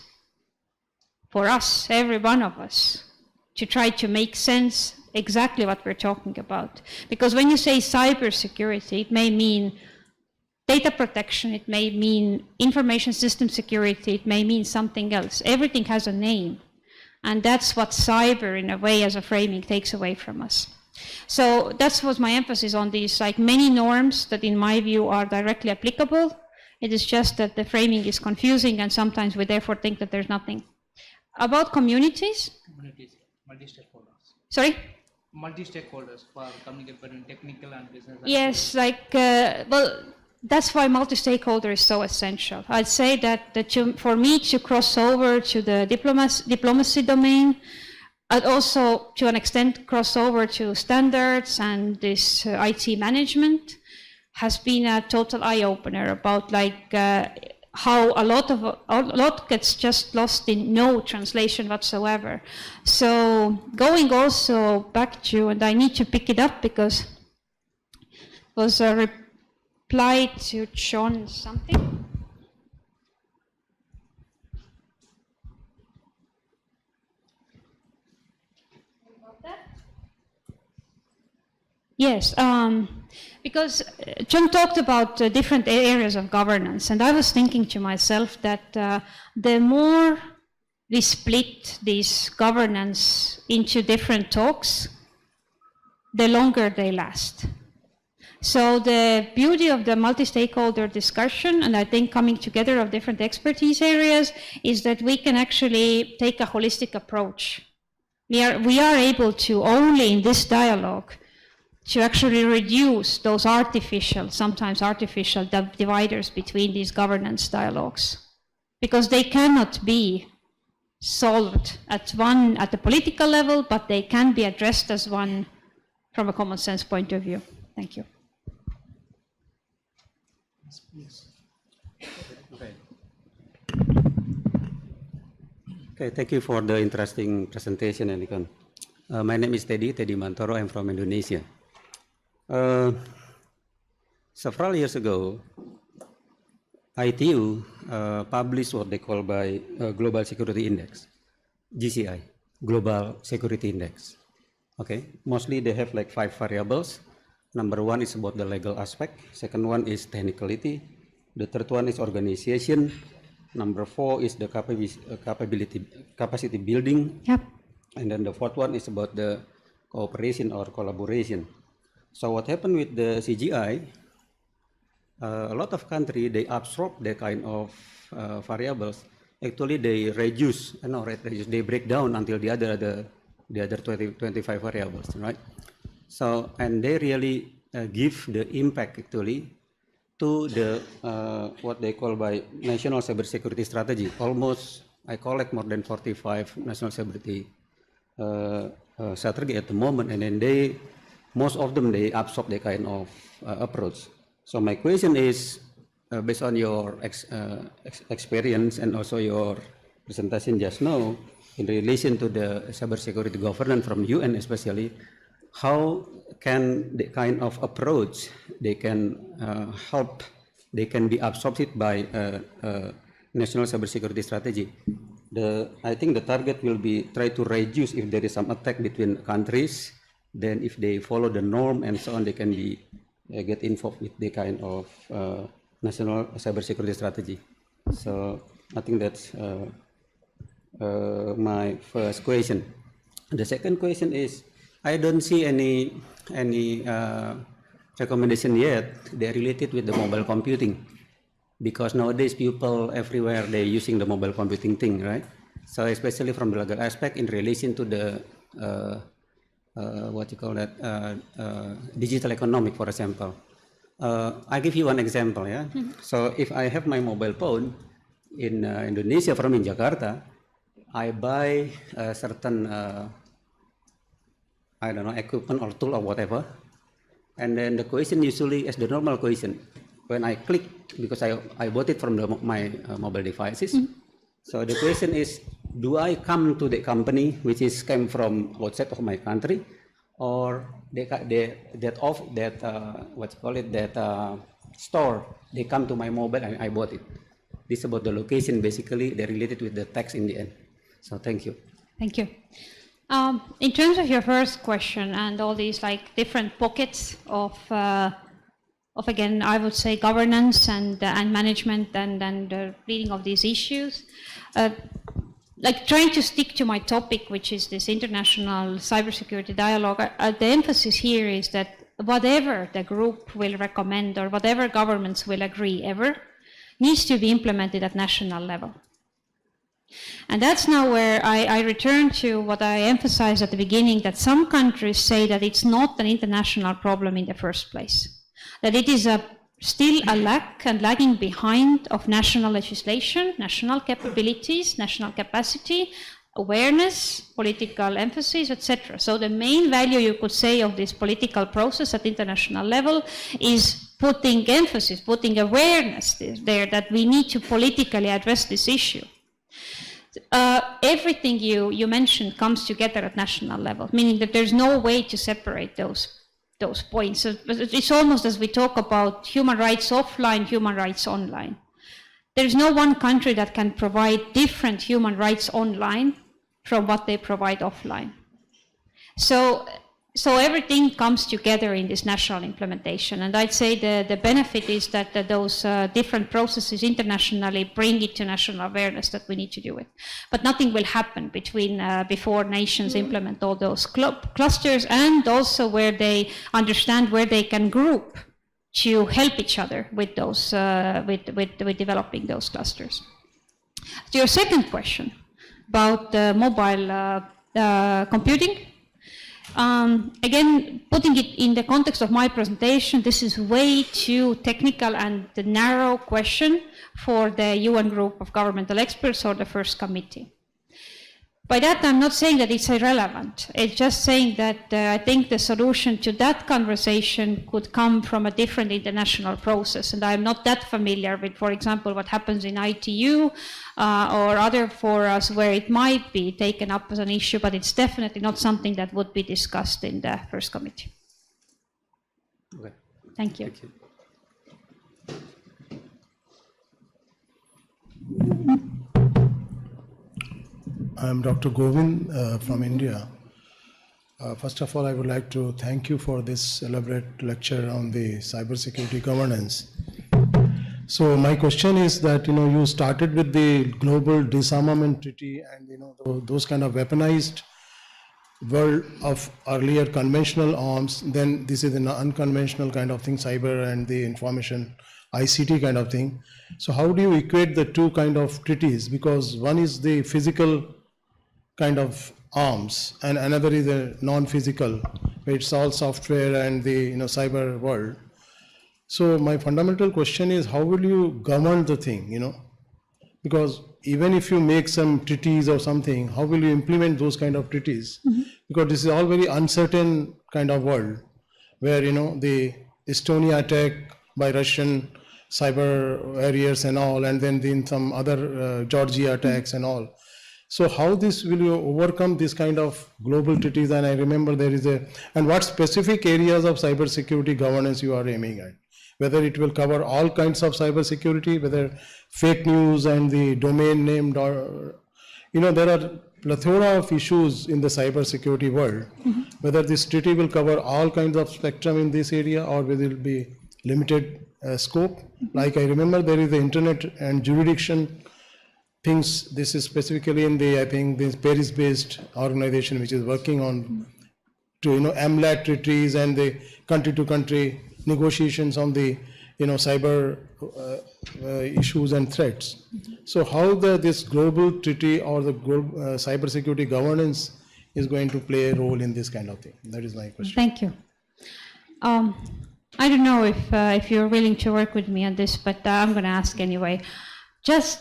for us, every one of us, to try to make sense exactly what we're talking about. Because when you say cybersecurity, it may mean data protection, it may mean information system security, it may mean something else. Everything has a name. And that's what cyber, in a way, as a framing, takes away from us. So that's what my emphasis on these, like many norms that in my view are directly applicable. It is just that the framing is confusing, and sometimes we therefore think that there's nothing. About communities? Communities, multi-stakeholders. Sorry? Multi-stakeholders for communication between technical and business. Yes, well, that's why multi-stakeholder is so essential. I'd say that for me to cross over to the diplomacy domain, and also to an extent cross over to standards and this IT management, has been a total eye-opener about like how a lot gets just lost in no translation whatsoever. So going also back to, and I need to pick it up because it was a reply to John something. Yes, because John talked about different areas of governance, and I was thinking to myself that the more we split this governance into different talks, the longer they last. So the beauty of the multi-stakeholder discussion, and I think coming together of different expertise areas, is that we can actually take a holistic approach. We are able to, only in this dialogue, to actually reduce those sometimes artificial dividers between these governance dialogues, because they cannot be solved at the political level, but they can be addressed as one from a common sense point of view. Thank you. Okay, thank you for the interesting presentation, Eneken. My name is Teddy Mantoro. I'm from Indonesia. several years ago, ITU published what they call by Global Security Index, GCI, Global Security Index. Okay, mostly they have like 5 variables. Number 1 is about the legal aspect. Second one is technicality. The third one is organization. Number 4 is the capacity building. Yep. And then the fourth one is about the cooperation or collaboration. So what happened with the CGI? A lot of countries, they absorb that kind of variables. Actually, they reduce, they break down until the other 25 variables, right? So, and they really give the impact actually to the what they call by national cybersecurity strategy. Almost, I collect more than 45 national cybersecurity strategy at the moment, and then most of them, they absorb that kind of approach. So my question is, based on your experience and also your presentation just now, in relation to the cybersecurity governance from UN especially, how can the kind of approach they can help, they can be absorbed by national cybersecurity strategy? I think the target will be try to reduce if there is some attack between countries. Then if they follow the norm and so on, they can be get involved with the kind of national cybersecurity strategy. So I think that's my first question. The second question is, I don't see any recommendation yet. They're related with the mobile computing, because nowadays people everywhere, they're using the mobile computing thing, right? So especially from the legal aspect in relation to the what you call that, digital economic, for example. I give you one example, yeah. So if I have my mobile phone in Indonesia, from in Jakarta, I buy a certain I don't know, equipment or tool or whatever, and then the question usually is the normal question when I click, because I bought it from my mobile devices. So the question is, do I come to the company which is came from outside of my country, or store, they come to my mobile and I bought it? This is about the location, basically. They're related with the tax in the end. So thank you. Thank you. In terms of your first question and all these like different pockets of again, I would say governance and management and the reading of these issues, like trying to stick to my topic, which is this international cybersecurity dialogue, the emphasis here is that whatever the group will recommend or whatever governments will agree ever needs to be implemented at national level. And that's now where I return to what I emphasized at the beginning, that some countries say that it's not an international problem in the first place, that it is still a lack and lagging behind of national legislation, national capabilities, national capacity, awareness, political emphasis, etc. So the main value, you could say, of this political process at international level is putting emphasis, putting awareness there that we need to politically address this issue. Everything you mentioned comes together at national level, meaning that there's no way to separate those points. It's almost as we talk about human rights offline, human rights online. There's no one country that can provide different human rights online from what they provide offline. So everything comes together in this national implementation, and I'd say the benefit is that those different processes internationally bring it to national awareness that we need to do it. But nothing will happen before nations implement all those clusters, and also where they understand where they can group to help each other with those with developing those clusters. To your second question about mobile computing. Again, putting it in the context of my presentation, this is way too technical and the narrow question for the UN group of governmental experts or the first committee. By that, I'm not saying that it's irrelevant. It's just saying that I think the solution to that conversation could come from a different international process. And I'm not that familiar with, for example, what happens in ITU or other forums where it might be taken up as an issue, but it's definitely not something that would be discussed in the first committee. Okay. Thank you. Thank you. I'm Dr. Govind from India. First of all, I would like to thank you for this elaborate lecture on the cybersecurity governance. So my question is that, you started with the global disarmament treaty and, those kind of weaponized world of earlier conventional arms, then this is an unconventional kind of thing, cyber and the information ICT kind of thing. So how do you equate the two kind of treaties? Because one is the physical kind of arms and another is a non-physical, where it's all software and the cyber world. So my fundamental question is, how will you govern the thing, because even if you make some treaties or something, how will you implement those kind of treaties? Mm-hmm. Because this is all very uncertain kind of world where, the Estonia attack by Russian cyber warriors and all, and then some other Georgia attacks and all. So how this will you overcome this kind of global treaties? And I remember there is and what specific areas of cybersecurity governance you are aiming at? Whether it will cover all kinds of cybersecurity, whether fake news and the domain name, or, there are plethora of issues in the cybersecurity world. Mm-hmm. Whether this treaty will cover all kinds of spectrum in this area or whether it will be limited scope. Mm-hmm. Like I remember there is the internet and jurisdiction things. This is specifically in I think this Paris-based organization which is working on to MLAT treaties and the country-to-country negotiations on the cyber issues and threats. Mm-hmm. So how this global treaty or the global cybersecurity governance is going to play a role in this kind of thing? That is my question. Thank you. I don't know if you're willing to work with me on this, but I'm going to ask anyway. Just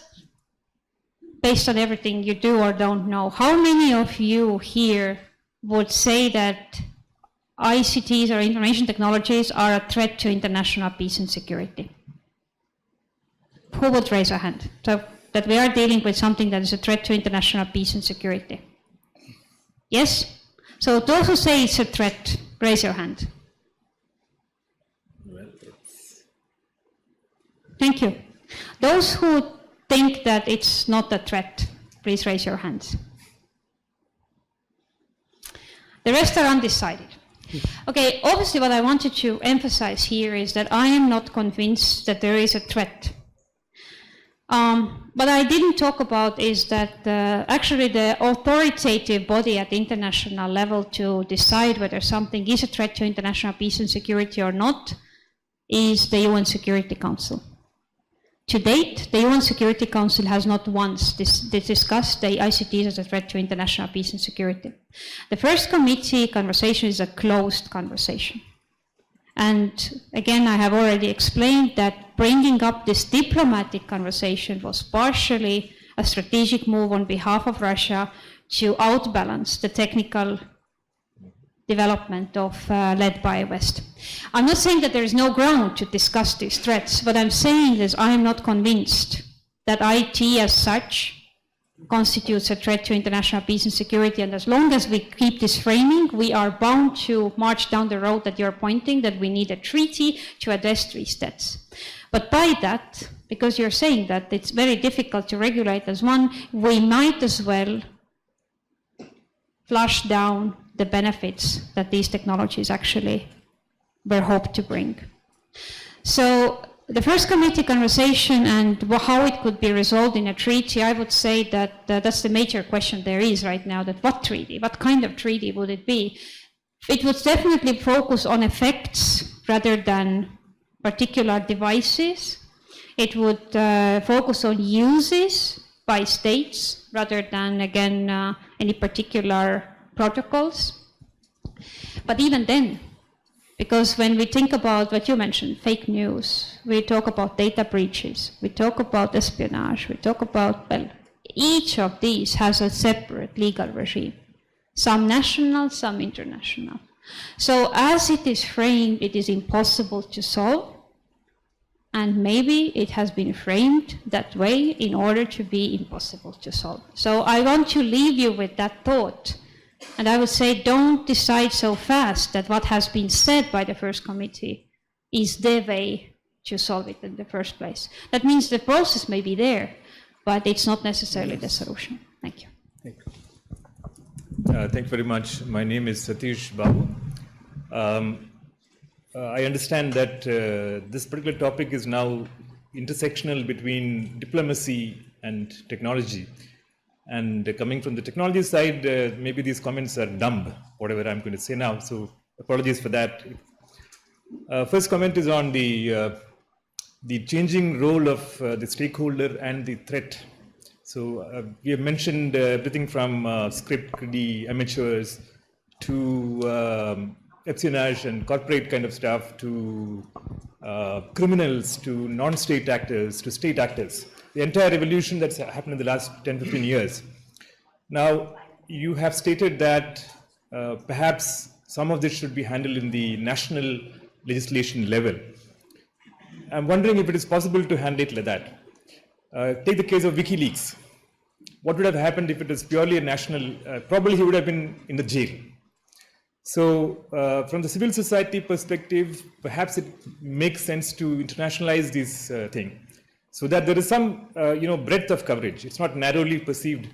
based on everything you do or don't know, how many of you here would say that ICTs or information technologies are a threat to international peace and security? Who would raise a hand? So that we are dealing with something that is a threat to international peace and security. Yes? So those who say it's a threat, raise your hand. Thank you. Those who think that it's not a threat, please raise your hands. The rest are undecided. Okay, obviously what I wanted to emphasize here is that I am not convinced that there is a threat. What I didn't talk about is that actually the authoritative body at the international level to decide whether something is a threat to international peace and security or not is the UN Security Council. To date, the UN Security Council has not once discussed the ICTs as a threat to international peace and security. The first committee conversation is a closed conversation. And again, I have already explained that bringing up this diplomatic conversation was partially a strategic move on behalf of Russia to outbalance the technical development led by West. I'm not saying that there is no ground to discuss these threats. What I'm saying is I am not convinced that IT as such constitutes a threat to international peace and security. And as long as we keep this framing, we are bound to march down the road that you're pointing, that we need a treaty to address these threats. But by that, because you're saying that it's very difficult to regulate as one, we might as well flush down the benefits that these technologies actually were hoped to bring. So the first committee conversation and how it could be resolved in a treaty, I would say that that's the major question there is right now, that what treaty, what kind of treaty would it be? It would definitely focus on effects rather than particular devices. It would focus on uses by states rather than, again, any particular protocols. But even then, because when we think about what you mentioned, fake news, we talk about data breaches, we talk about espionage, we talk about, well, each of these has a separate legal regime. Some national, some international. So as it is framed, it is impossible to solve. And maybe it has been framed that way in order to be impossible to solve. So I want to leave you with that thought. And I would say, don't decide so fast that what has been said by the first committee is the way to solve it in the first place. That means the process may be there, but it's not necessarily the solution. Thank you. Thank you very much. My name is Satish Babu. I understand that this particular topic is now intersectional between diplomacy and technology. And coming from the technology side, maybe these comments are dumb, whatever I'm going to say now, so apologies for that. First comment is on the changing role of the stakeholder and the threat. So we have mentioned everything from script kiddie amateurs to espionage and corporate kind of stuff to criminals to non-state actors to state actors. The entire evolution that's happened in the last 10-15 years. Now, you have stated that perhaps some of this should be handled in the national legislation level. I'm wondering if it is possible to handle it like that. Take the case of WikiLeaks. What would have happened if it was purely a national, probably he would have been in the jail. So from the civil society perspective, perhaps it makes sense to internationalize this thing so that there is some breadth of coverage. It's not narrowly perceived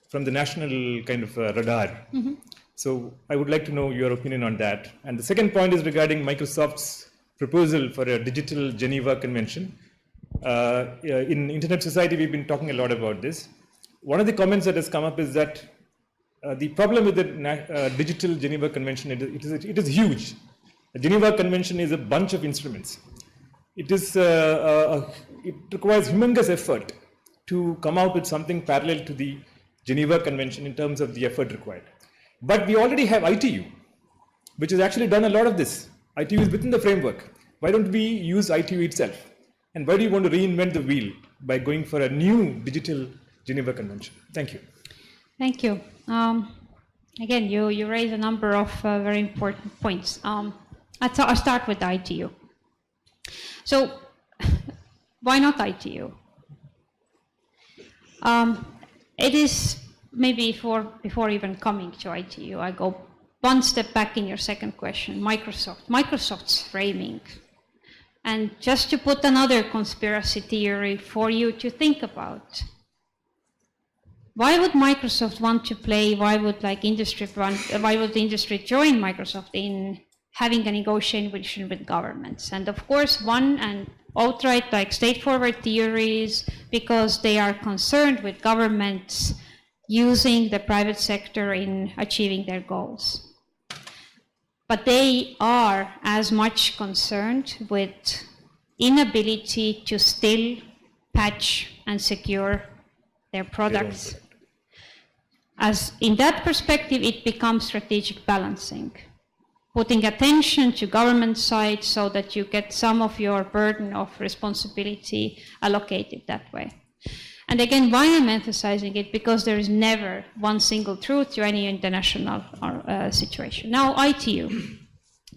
from the national kind of radar. Mm-hmm. So I would like to know your opinion on that. And the second point is regarding Microsoft's proposal for a digital Geneva Convention. In Internet Society, we've been talking a lot about this. One of the comments that has come up is that the problem with the digital Geneva Convention, it is huge. The Geneva Convention is a bunch of instruments. It requires humongous effort to come out with something parallel to the Geneva Convention in terms of the effort required. But we already have ITU, which has actually done a lot of this. ITU is within the framework. Why don't we use ITU itself? And why do you want to reinvent the wheel by going for a new digital Geneva Convention? Thank you. Thank you. Again, you raise a number of very important points. I'll start with the ITU. So, why not ITU? It is maybe before even coming to ITU, I go one step back in your second question, Microsoft's framing. And just to put another conspiracy theory for you to think about. Why would Microsoft want to play? Why would the industry join Microsoft in having a negotiation with governments? And of course, one and outright straightforward theories because they are concerned with governments using the private sector in achieving their goals. But they are as much concerned with inability to still patch and secure their products. As in that perspective, it becomes strategic balancing, putting attention to government side so that you get some of your burden of responsibility allocated that way. And again, why I'm emphasizing it? Because there is never one single truth to any international situation. Now, ITU.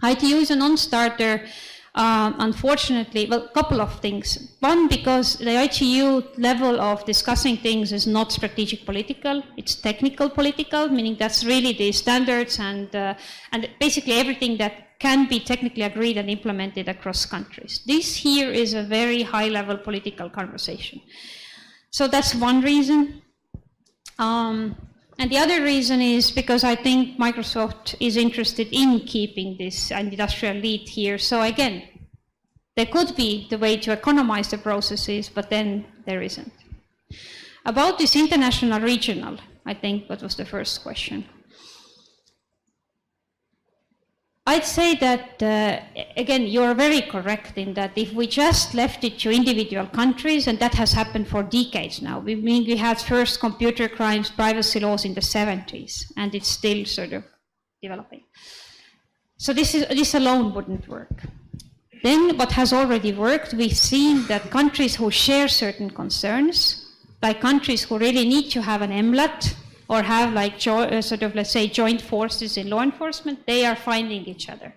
ITU is a non-starter. Unfortunately, well, a couple of things. One, because the ITU level of discussing things is not strategic political, it's technical political, meaning that's really the standards and basically everything that can be technically agreed and implemented across countries. This here is a very high level political conversation. So that's one reason. And the other reason is because I think Microsoft is interested in keeping this industrial lead here. So again, there could be the way to economize the processes, but then there isn't. About this international regional, I think that was the first question. I'd say that, again, you're very correct in that if we just left it to individual countries, and that has happened for decades now. We had first computer crimes, privacy laws in the 70s, and it's still sort of developing. So this alone wouldn't work. Then what has already worked, we've seen that countries who share certain concerns, like countries who really need to have an MLAT, or have let's say, joint forces in law enforcement, they are finding each other.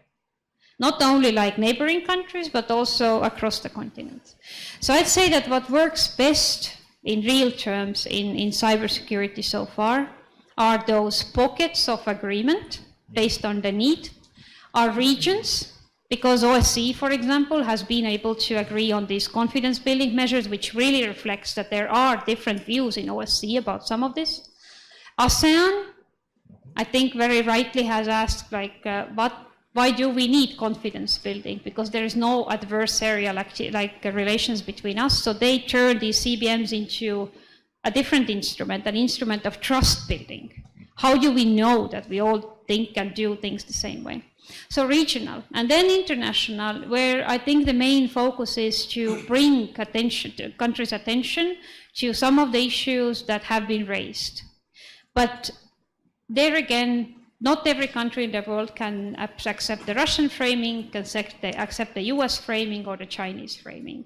Not only like neighboring countries, but also across the continent. So I'd say that what works best in real terms in cybersecurity so far are those pockets of agreement based on the need, are regions because OSCE, for example, has been able to agree on these confidence building measures, which really reflects that there are different views in OSCE about some of this. ASEAN, I think very rightly has asked, like, why do we need confidence building? Because there is no adversarial relations between us. So they turn these CBMs into a different instrument, an instrument of trust building. How do we know that we all think and do things the same way? So regional, and then international, where I think the main focus is to bring attention to countries' attention to some of the issues that have been raised. But there again, not every country in the world can accept the Russian framing, can accept the US framing or the Chinese framing.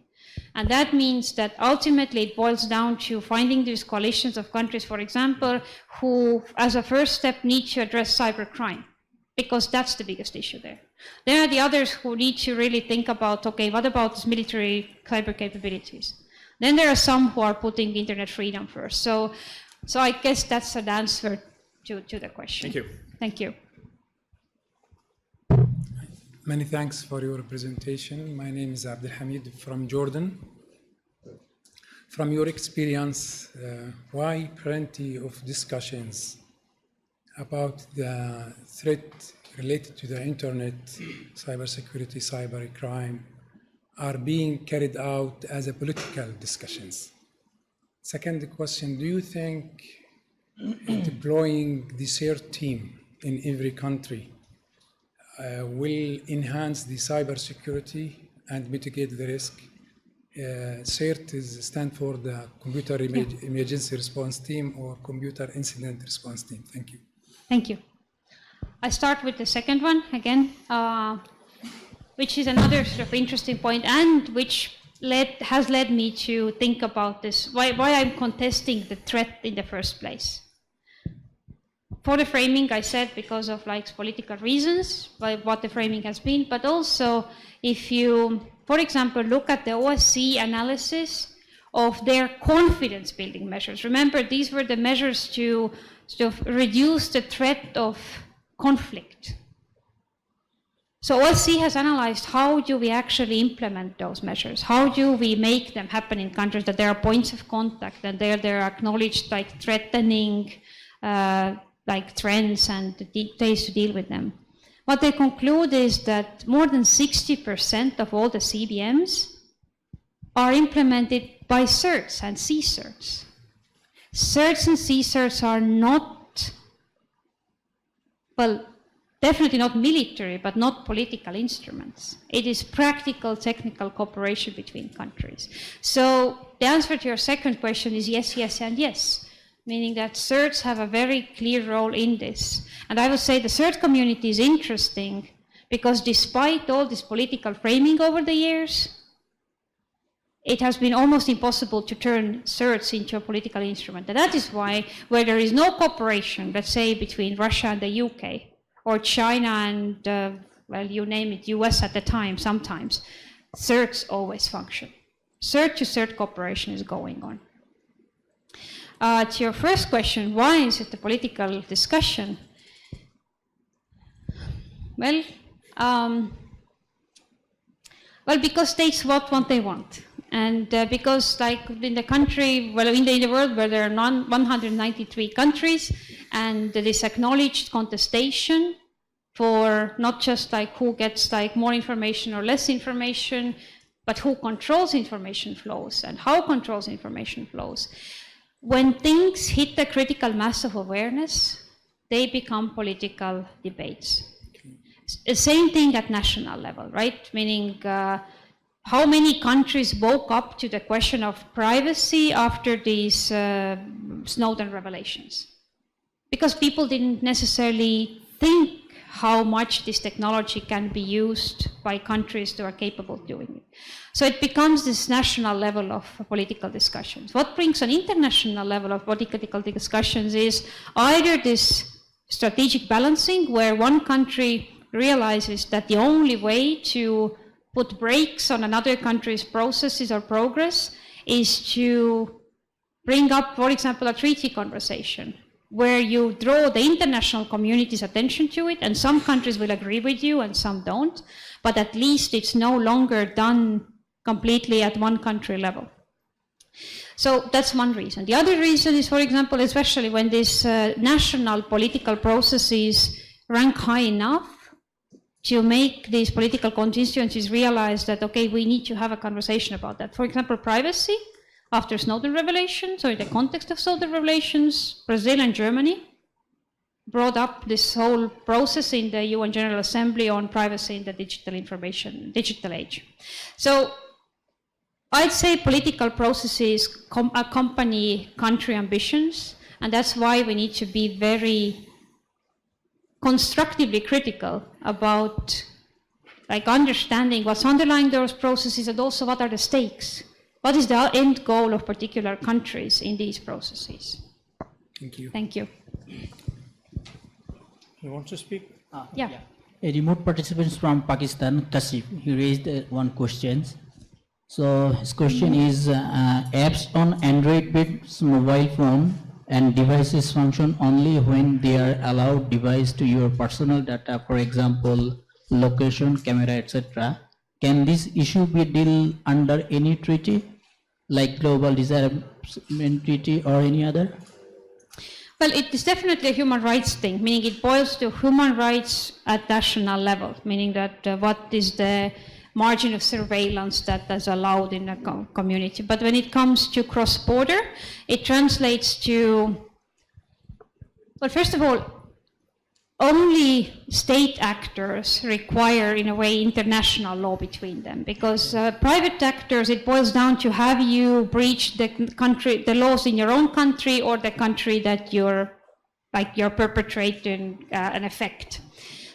And that means that ultimately it boils down to finding these coalitions of countries, for example, who as a first step need to address cybercrime, because that's the biggest issue there. There are the others who need to really think about, okay, what about military cyber capabilities? Then there are some who are putting internet freedom first. So I guess that's an answer to the question. Thank you. Thank you. Many thanks for your presentation. My name is Abdelhamid from Jordan. From your experience, why plenty of discussions about the threat related to the internet, cybersecurity, cybercrime, are being carried out as a political discussions? Second question, do you think deploying the CERT team in every country will enhance the cybersecurity and mitigate the risk? CERT stands for the Computer Emergency Response Team or Computer Incident Response Team. Thank you. Thank you. I start with the second one again, which is another sort of interesting point, and which has led me to think about this, why I'm contesting the threat in the first place. For the framing, I said because of like political reasons, by what the framing has been, but also if you, for example, look at the OSCE analysis of their confidence building measures. Remember, these were the measures to sort of reduce the threat of conflict. So OSCE has analyzed how do we actually implement those measures? How do we make them happen in countries that there are points of contact and they're acknowledged like threatening like trends and ways to deal with them? What they conclude is that more than 60% of all the CBMs are implemented by CERTs and CSERTs. CERTs and CSERTs are not, well, definitely not military, but not political instruments. It is practical, technical cooperation between countries. So the answer to your second question is yes, yes, and yes, meaning that CERTs have a very clear role in this. And I would say the CERT community is interesting because despite all this political framing over the years, it has been almost impossible to turn CERTs into a political instrument. And that is why, where there is no cooperation, let's say between Russia and the UK, or China and, well, you name it, US at the time, sometimes, CERTs always function. CERT to CERT cooperation is going on. To your first question, why is it a political discussion? Well, because states want what they want. And because like in the country, well, in the world where there are 193 countries, and there is acknowledged contestation for not just like who gets like more information or less information, but who controls information flows and how controls information flows. When things hit the critical mass of awareness, they become political debates. Same thing at national level, right? Meaning how many countries woke up to the question of privacy after these Snowden revelations? Because people didn't necessarily think how much this technology can be used by countries that are capable of doing it. So it becomes this national level of political discussions. What brings an international level of political discussions is either this strategic balancing, where one country realizes that the only way to put brakes on another country's processes or progress is to bring up, for example, a treaty conversation, where you draw the international community's attention to it, and some countries will agree with you and some don't, but at least it's no longer done completely at one country level. So that's one reason. The other reason is, for example, especially when these national political processes rank high enough to make these political constituencies realize that, okay, we need to have a conversation about that. For example, privacy. After Snowden revelations, or in the context of Snowden revelations, Brazil and Germany brought up this whole process in the UN General Assembly on privacy in the digital age. So I'd say political processes accompany country ambitions, and that's why we need to be very constructively critical about understanding what's underlying those processes and also what are the stakes. What is the end goal of particular countries in these processes? Thank you. Thank you. You want to speak? Yeah. A remote participant from Pakistan, Kasif, he raised one question. So his question is, apps on Android-based mobile phone and devices function only when they are allowed device to your personal data, for example, location, camera, etc. Can this issue be dealt under any treaty, like Global Disarmament Treaty or any other? Well, it is definitely a human rights thing, meaning it boils to human rights at national level, meaning that what is the margin of surveillance that is allowed in a community. But when it comes to cross-border, it translates to, well, first of all, only state actors require, in a way, international law between them, because private actors, it boils down to have you breach the laws in your own country or the country that you're perpetrating an effect.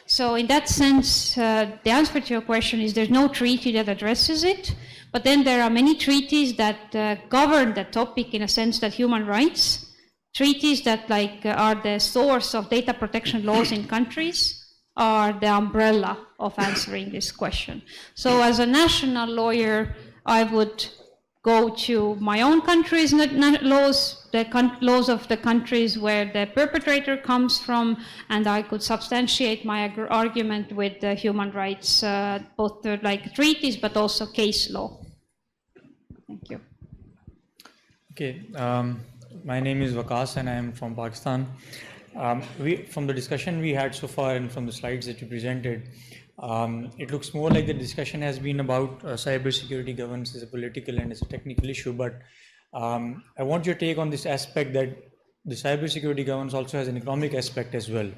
So in that sense, the answer to your question is there's no treaty that addresses it, but then there are many treaties that govern the topic in a sense that human rights, treaties that are the source of data protection laws in countries are the umbrella of answering this question. So as a national lawyer, I would go to my own country's laws, the laws of the countries where the perpetrator comes from, and I could substantiate my argument with the human rights, both treaties, but also case law. Thank you. Okay. My name is Waqas and I am from Pakistan. From the discussion we had so far and from the slides that you presented, it looks more like the discussion has been about cybersecurity governance as a political and as a technical issue, but I want your take on this aspect that the cybersecurity governance also has an economic aspect as well.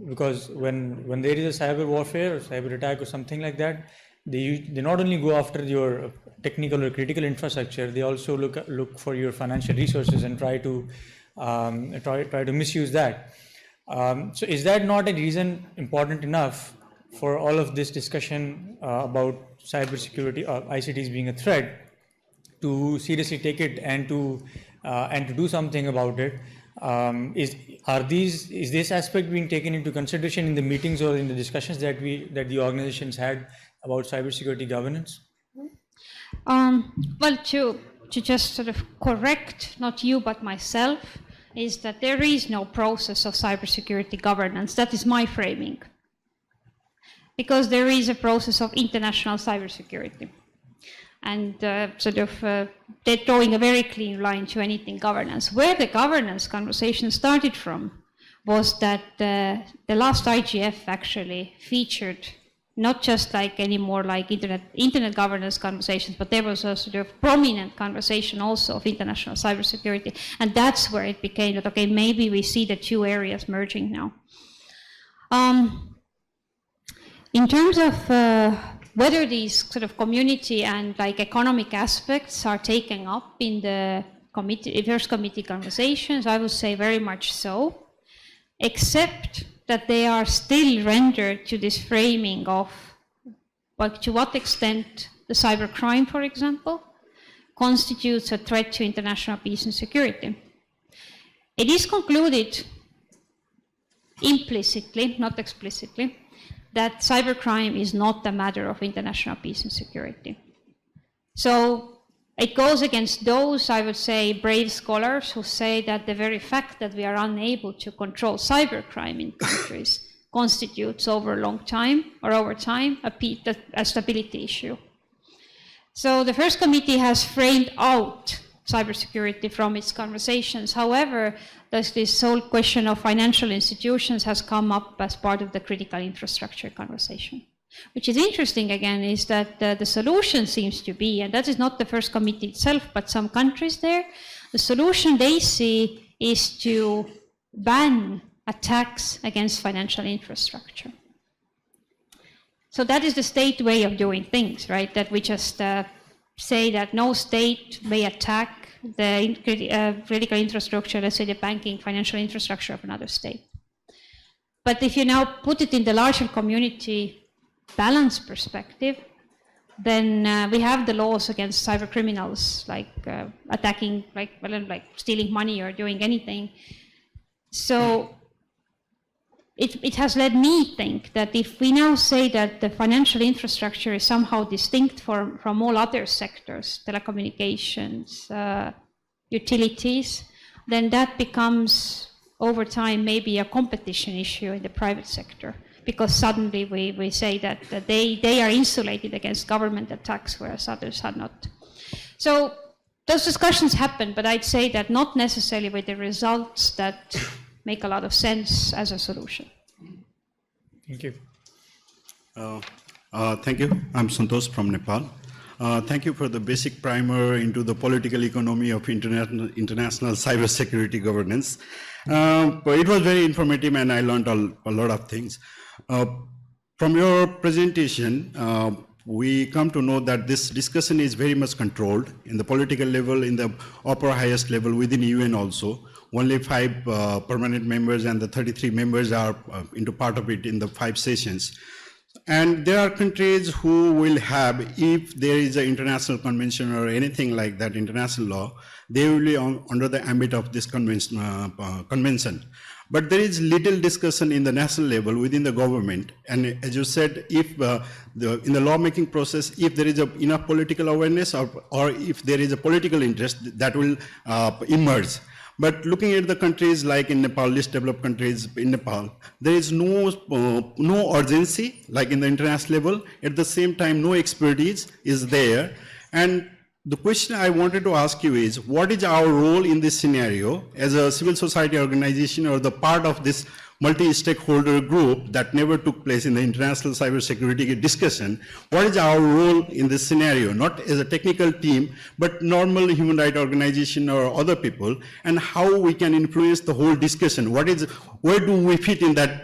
Because when there is a cyber warfare or cyber attack or something like that, they not only go after your technical or critical infrastructure, they also look for your financial resources and try to misuse that. So is that not a reason important enough for all of this discussion about cybersecurity or ICTs being a threat to seriously take it and to do something about it? Is this aspect being taken into consideration in the meetings or in the discussions that the organizations had about cybersecurity governance? Well, to just sort of correct, not you but myself, is that there is no process of cybersecurity governance. That is my framing. Because there is a process of international cybersecurity. And they're drawing a very clean line to anything governance. Where the governance conversation started from was that the last IGF actually featured not just anymore internet governance conversations, but there was a sort of prominent conversation also of international cybersecurity. And that's where it became that, okay, maybe we see the two areas merging now. In terms of whether these sort of community and economic aspects are taken up in the first committee conversations, I would say very much so, except that they are still rendered to this framing of to what extent the cybercrime, for example, constitutes a threat to international peace and security. It is concluded implicitly, not explicitly, that cybercrime is not a matter of international peace and security. So It goes against those, I would say, brave scholars who say that the very fact that we are unable to control cybercrime in countries constitutes over time a stability issue. So the first committee has framed out cybersecurity from its conversations. However, this whole question of financial institutions has come up as part of the critical infrastructure conversation. Which is interesting again is that the solution seems to be, and that is not the first committee itself, but some countries there, the solution they see is to ban attacks against financial infrastructure. So that is the state way of doing things, right? That we just say that no state may attack the critical infrastructure, let's say the banking, financial infrastructure of another state. But if you now put it in the larger community balance perspective, then we have the laws against cyber criminals, like attacking, like stealing money or doing anything. So it has led me think that if we now say that the financial infrastructure is somehow distinct from all other sectors, telecommunications, utilities, then that becomes over time maybe a competition issue in the private sector, because suddenly we say that they are insulated against government attacks, whereas others are not. So those discussions happen, but I'd say that not necessarily with the results that make a lot of sense as a solution. Thank you. Thank you. I'm Santosh from Nepal. Thank you for the basic primer into the political economy of international cybersecurity governance. But it was very informative and I learned a lot of things. From your presentation, we come to know that this discussion is very much controlled in the political level, in the upper highest level within UN also. Only 5 permanent members and the 33 members are into part of it in the 5 sessions. And there are countries who will have, if there is an international convention or anything like that, international law, they will be under the ambit of this convention. But there is little discussion in the national level within the government. And as you said, if in the lawmaking process, if there is enough political awareness or if there is a political interest, that will emerge. But looking at the countries like in Nepal, least developed countries in Nepal, there is no urgency like in the international level. At the same time, no expertise is there. And the question I wanted to ask you is, what is our role in this scenario as a civil society organization or the part of this multi-stakeholder group that never took place in the international cybersecurity discussion? What is our role in this scenario, not as a technical team, but normal human rights organization or other people, and how we can influence the whole discussion? Where do we fit in that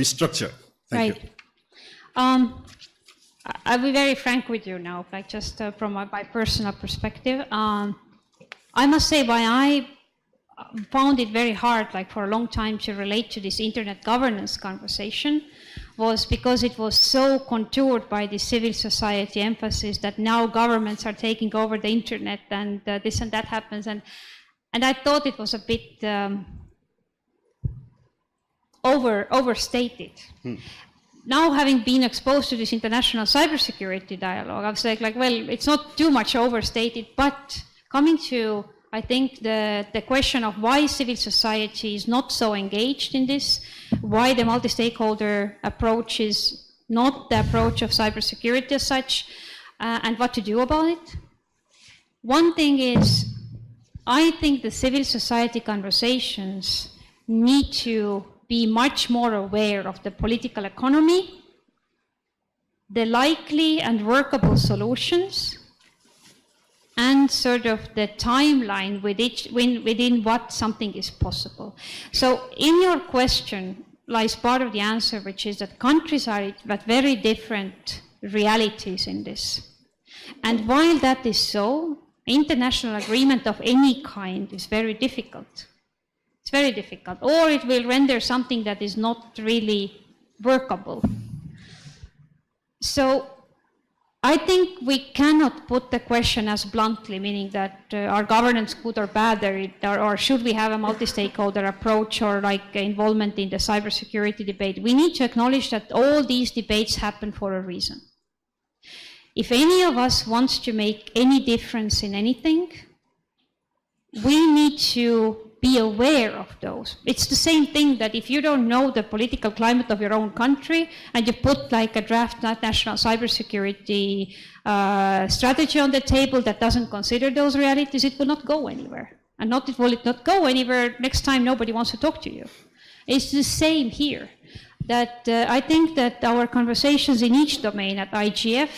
structure? Thank you. I'll be very frank with you now, like just from my personal perspective. I must say why I found it very hard, like for a long time, to relate to this internet governance conversation was because it was so contoured by the civil society emphasis that now governments are taking over the internet and this and that happens. And I thought it was a bit overstated. Now, having been exposed to this international cybersecurity dialogue, I was like, well, it's not too much overstated, but coming to, I think, the question of why civil society is not so engaged in this, why the multi-stakeholder approach is not the approach of cybersecurity as such, and what to do about it. One thing is, I think the civil society conversations need to be much more aware of the political economy, the likely and workable solutions, and sort of the timeline within what something is possible. So in your question lies part of the answer, which is that countries are at very different realities in this. And while that is so, international agreement of any kind is very difficult. It's very difficult, or it will render something that is not really workable. So I think we cannot put the question as bluntly, meaning that are governance good or bad, or should we have a multi-stakeholder approach or like involvement in the cybersecurity debate. We need to acknowledge that all these debates happen for a reason. if any of us wants to make any difference in anything, we need to be aware of those. It's the same thing that if you don't know the political climate of your own country and you put like a draft national cybersecurity strategy on the table that doesn't consider those realities, it will not go anywhere. And will it not go anywhere next time nobody wants to talk to you. It's the same here. That I think that our conversations in each domain, at IGF,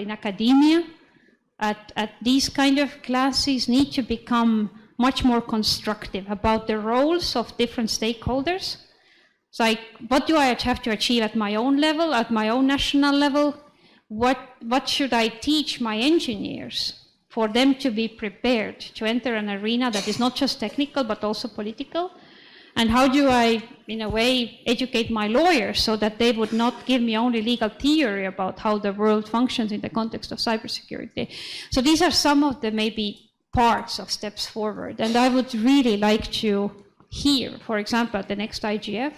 in academia, at these kind of classes, need to become much more constructive about the roles of different stakeholders. It's like, what do I have to achieve at my own level, at my own national level? What should I teach my engineers for them to be prepared to enter an arena that is not just technical, but also political? And how do I, in a way, educate my lawyers so that they would not give me only legal theory about how the world functions in the context of cybersecurity? So these are some of the maybe parts of steps forward. And I would really like to hear, for example, at the next IGF,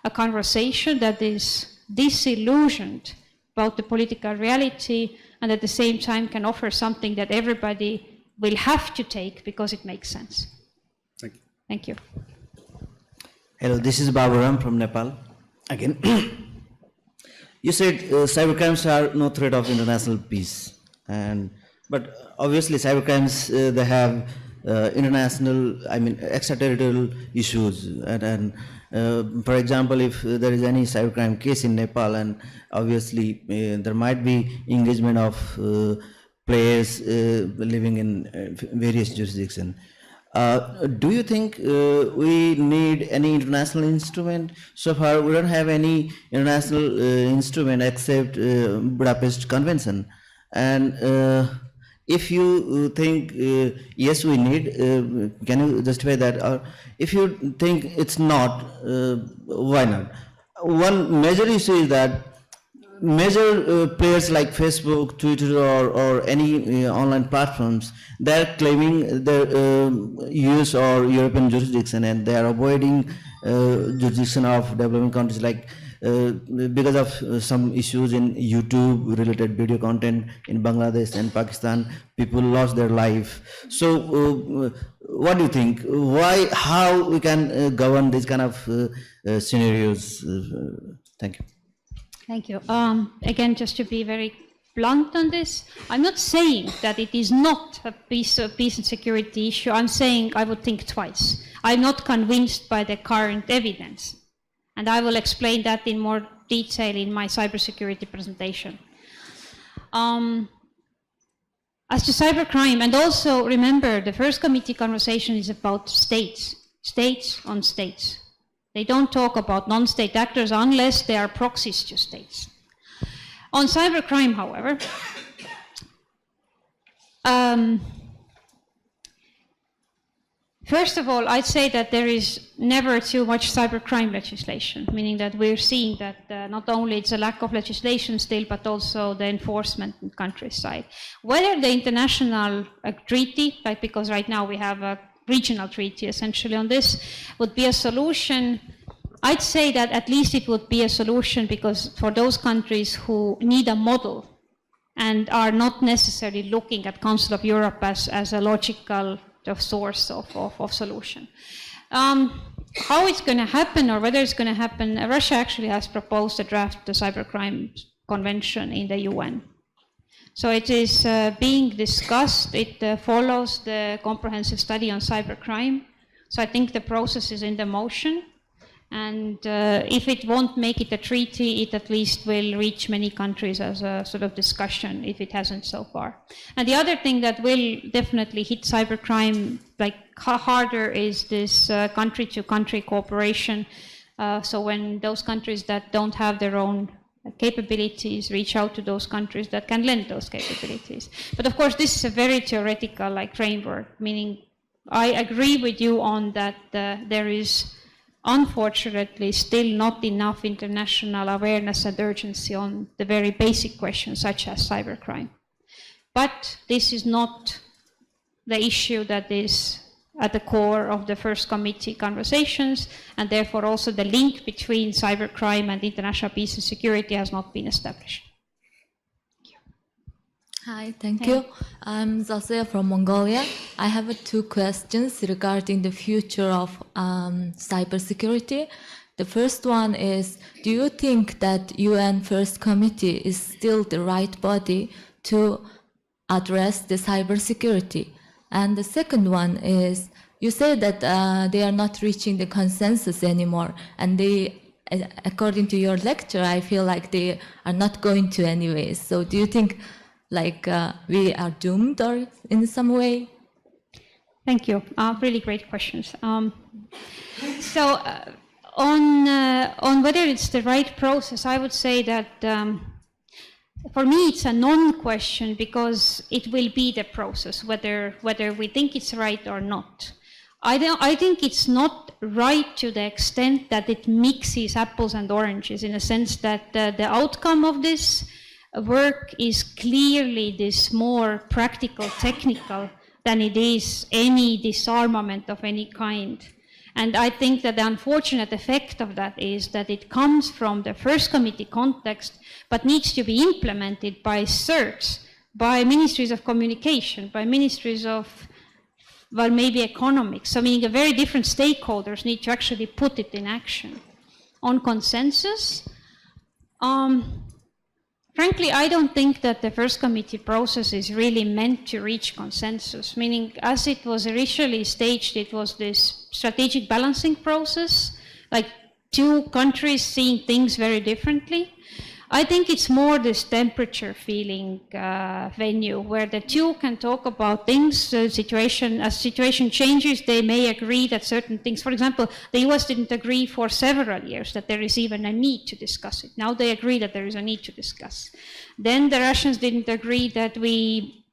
a conversation that is disillusioned about the political reality and at the same time can offer something that everybody will have to take because it makes sense. Thank you. Thank you. Hello, this is Baburam from Nepal. Again, you said cybercrimes are no threat of international peace, but obviously cybercrimes they have international, extraterritorial issues. And for example, if there is any cybercrime case in Nepal, and obviously there might be engagement of players living in various jurisdictions. Do you think we need any international instrument? So far, we don't have any international instrument except Budapest Convention. And if you think yes, we need, can you justify that? Or if you think it's not, why not? One major issue is that major players like Facebook, Twitter, or any online platforms, they're claiming their US or European jurisdiction, and they are avoiding jurisdiction of developing countries, like because of some issues in YouTube related video content in Bangladesh and Pakistan, people lost their life. So what do you think? How we can govern these kind of scenarios? Thank you. Thank you. Again, just to be very blunt on this, I'm not saying that it is not a peace and security issue. I'm saying I would think twice. I'm not convinced by the current evidence. And I will explain that in more detail in my cybersecurity presentation. As to cybercrime, and also remember, the first committee conversation is about states on states. They don't talk about non-state actors unless they are proxies to states. On cybercrime, however, first of all, I'd say that there is never too much cybercrime legislation, meaning that we're seeing that not only it's a lack of legislation still, but also the enforcement in countryside. Whether the international treaty, like because right now we have a regional treaty essentially on this, would be a solution, I'd say that at least it would be a solution because for those countries who need a model and are not necessarily looking at Council of Europe as a logical source of solution. How it's going to happen or whether it's going to happen, Russia actually has proposed a draft the cybercrime convention in the UN. So it is being discussed. It follows the comprehensive study on cybercrime. So I think the process is in the motion. And if it won't make it a treaty, it at least will reach many countries as a sort of discussion, if it hasn't so far. And the other thing that will definitely hit cybercrime like harder is this country-to-country cooperation. So when those countries that don't have their own capabilities reach out to those countries that can lend those capabilities. But of course, this is a very theoretical framework, meaning I agree with you on that there is unfortunately still not enough international awareness and urgency on the very basic questions such as cybercrime. But this is not the issue that is at the core of the first committee conversations, and therefore also the link between cybercrime and international peace and security has not been established. Hi, thank you. I'm Zasya from Mongolia. I have two questions regarding the future of cybersecurity. The first one is, do you think that UN First Committee is still the right body to address the cybersecurity? And the second one is, you say that they are not reaching the consensus anymore, and they, according to your lecture, I feel like they are not going to anyways. So do you think we are doomed or in some way? Thank you. Really great questions. On whether it's the right process, I would say that for me it's a non-question, because it will be the process, whether we think it's right or not. I think it's not right to the extent that it mixes apples and oranges, in a sense that the outcome of this work is clearly this more practical, technical, than it is any disarmament of any kind. And I think that the unfortunate effect of that is that it comes from the First Committee context, but needs to be implemented by CERTs, by ministries of communication, by ministries of, well, maybe economics. So meaning very different stakeholders need to actually put it in action. On consensus, frankly, I don't think that the First Committee process is really meant to reach consensus, meaning as it was initially staged, it was this strategic balancing process, like two countries seeing things very differently. I think it's more this temperature feeling venue where the two can talk about things, as situation changes, they may agree that certain things, for example, the US didn't agree for several years that there is even a need to discuss it. Now they agree that there is a need to discuss. Then the Russians didn't agree that we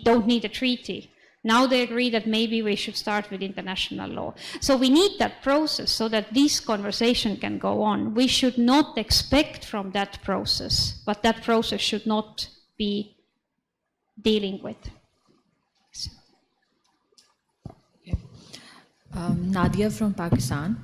don't need a treaty. Now they agree that maybe we should start with international law. So we need that process so that this conversation can go on. We should not expect from that process, but that process should not be dealing with. Nadia from Pakistan.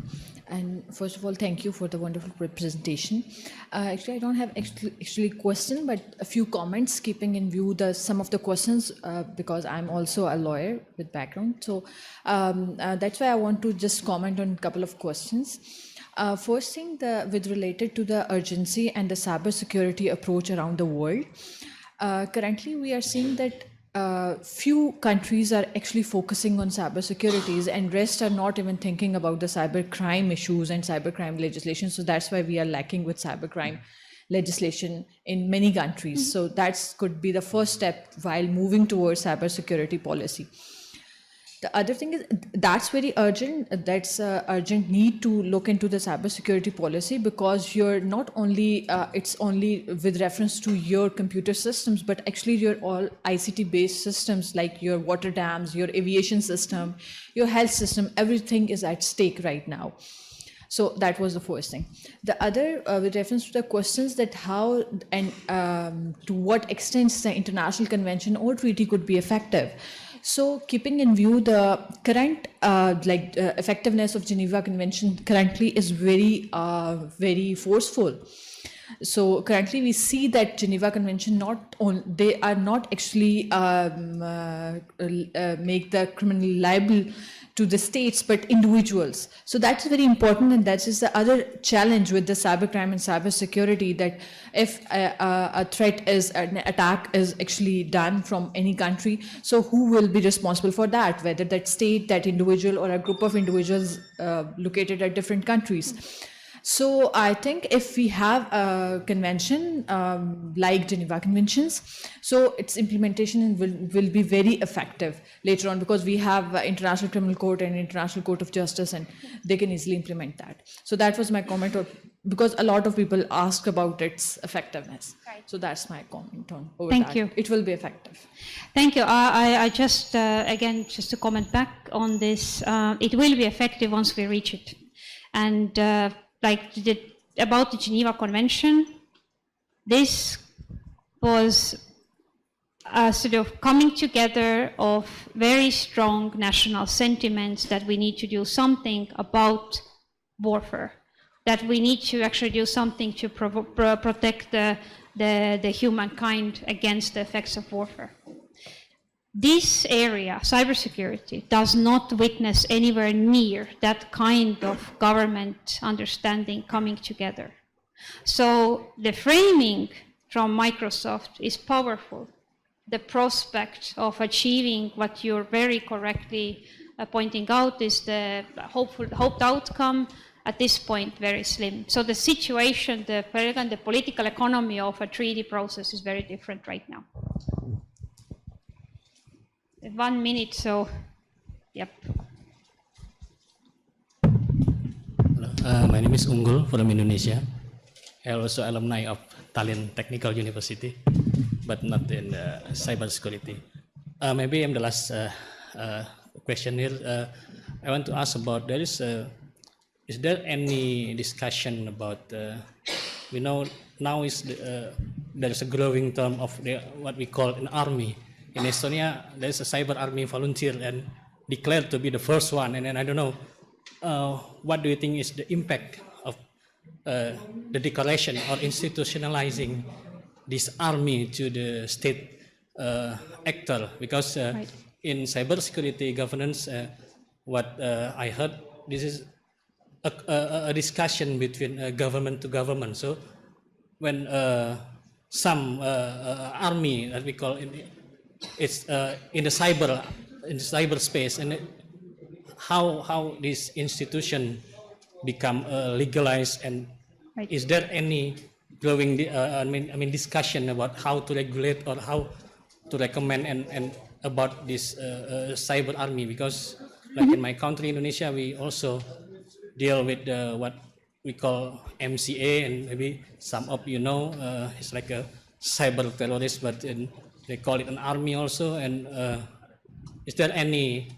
And first of all, thank you for the wonderful presentation. Actually, I don't have actually a question, but a few comments, keeping in view some of the questions, because I'm also a lawyer with background. So that's why I want to just comment on a couple of questions. First thing, with related to the urgency and the cybersecurity approach around the world. Currently, we are seeing that few countries are actually focusing on cybersecurity, and rest are not even thinking about the cybercrime issues and cybercrime legislation. So that's why we are lacking with cybercrime legislation in many countries. Mm-hmm. So that could be the first step while moving towards cybersecurity policy. The other thing is that's very urgent. That's an urgent need to look into the cybersecurity policy, because you're not only, it's only with reference to your computer systems, but actually your all ICT-based systems like your water dams, your aviation system, your health system, everything is at stake right now. So that was the first thing. The other, with reference to the questions that how and to what extent the international convention or treaty could be effective. So keeping in view the current effectiveness of Geneva Convention currently is very, very forceful. So currently we see that Geneva Convention they are not actually make the criminal liable to the states, but individuals. So that's very important, and that is the other challenge with the cybercrime and cybersecurity, that if a threat is, an attack is actually done from any country, so who will be responsible for that, whether that state, that individual, or a group of individuals located at different countries. So I think if we have a convention like Geneva Conventions, so its implementation will be very effective later on, because we have International Criminal Court and International Court of Justice, and they can easily implement that. So that was my comment, because a lot of people asked about its effectiveness. Right. So that's my comment on over that. Thank you. It will be effective. Thank you. I just, again, just to comment back on this, it will be effective once we reach it. And about the Geneva Convention, this was a sort of coming together of very strong national sentiments that we need to do something about warfare. that we need to actually do something to protect the humankind against the effects of warfare. This area, cybersecurity, does not witness anywhere near that kind of government understanding coming together. So the framing from Microsoft is powerful. The prospect of achieving what you're very correctly pointing out is the hoped outcome. At this point, very slim. So the situation, the political economy of a treaty process is very different right now. 1 minute, so, yep. My name is Unggul from Indonesia. I'm also alumni of Thailand Technical University, but not in cybersecurity. Maybe I'm the last question here. I want to ask about, is there any discussion about, we know now there's a growing term of what we call an army. In Estonia, there's a cyber army volunteer and declared to be the first one. And then I don't know, what do you think is the impact of the declaration or institutionalizing this army to the state actor? Because in cybersecurity governance, what I heard, this is a discussion between government to government. So when some army, that we call it's in the cyberspace, and how this institution become legalized, and is there any growing discussion about how to regulate or how to recommend and about this cyber army? Because like in my country, Indonesia, we also deal with what we call MCA, and maybe some of you know, it's like a cyber terrorist, but they call it an army also. And is there any,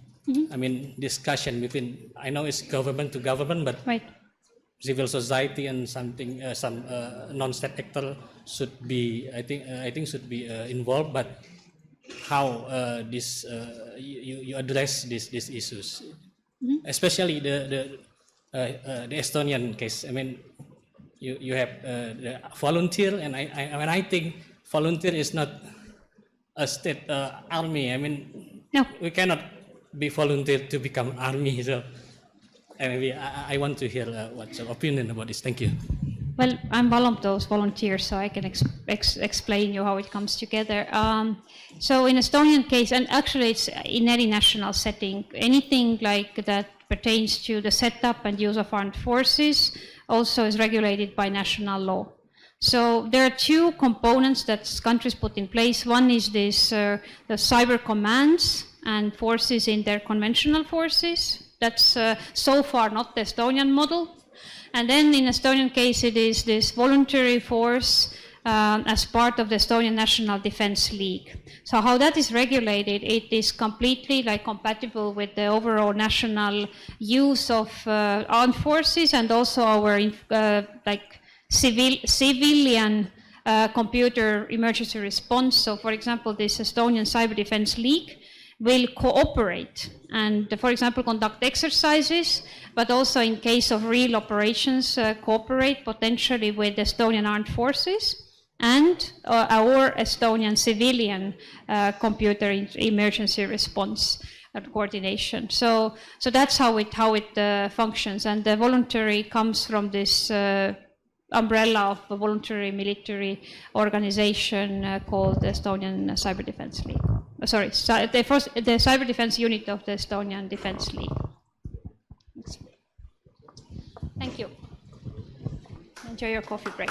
discussion between, I know it's government to government, but civil society and something, some non-state actor should be, I think should be involved. But how this you address these issues, especially the Estonian case. I mean, you have the volunteer, and I think volunteer is not a state army. I mean, no. We cannot be volunteer to become army. So maybe I want to hear what's your opinion about this. Thank you. Well, I'm one of those volunteers, so I can explain you how it comes together. So in Estonian case, and actually it's in any national setting, anything like that pertains to the setup and use of armed forces also is regulated by national law. So there are two components that countries put in place. One is this, the cyber commands and forces in their conventional forces. That's so far not the Estonian model. And then in Estonian case, it is this voluntary force as part of the Estonian National Defense League. So how that is regulated, it is completely compatible with the overall national use of armed forces and also our civilian computer emergency response. So for example, this Estonian Cyber Defense League will cooperate and, for example, conduct exercises, but also in case of real operations, cooperate potentially with Estonian armed forces and our Estonian civilian computer emergency response coordination. So that's how it functions, and the voluntary comes from this umbrella of a voluntary military organization called the Estonian Cyber Defense League. Sorry, the Cyber Defense Unit of the Estonian Defense League. Thank you. Enjoy your coffee break.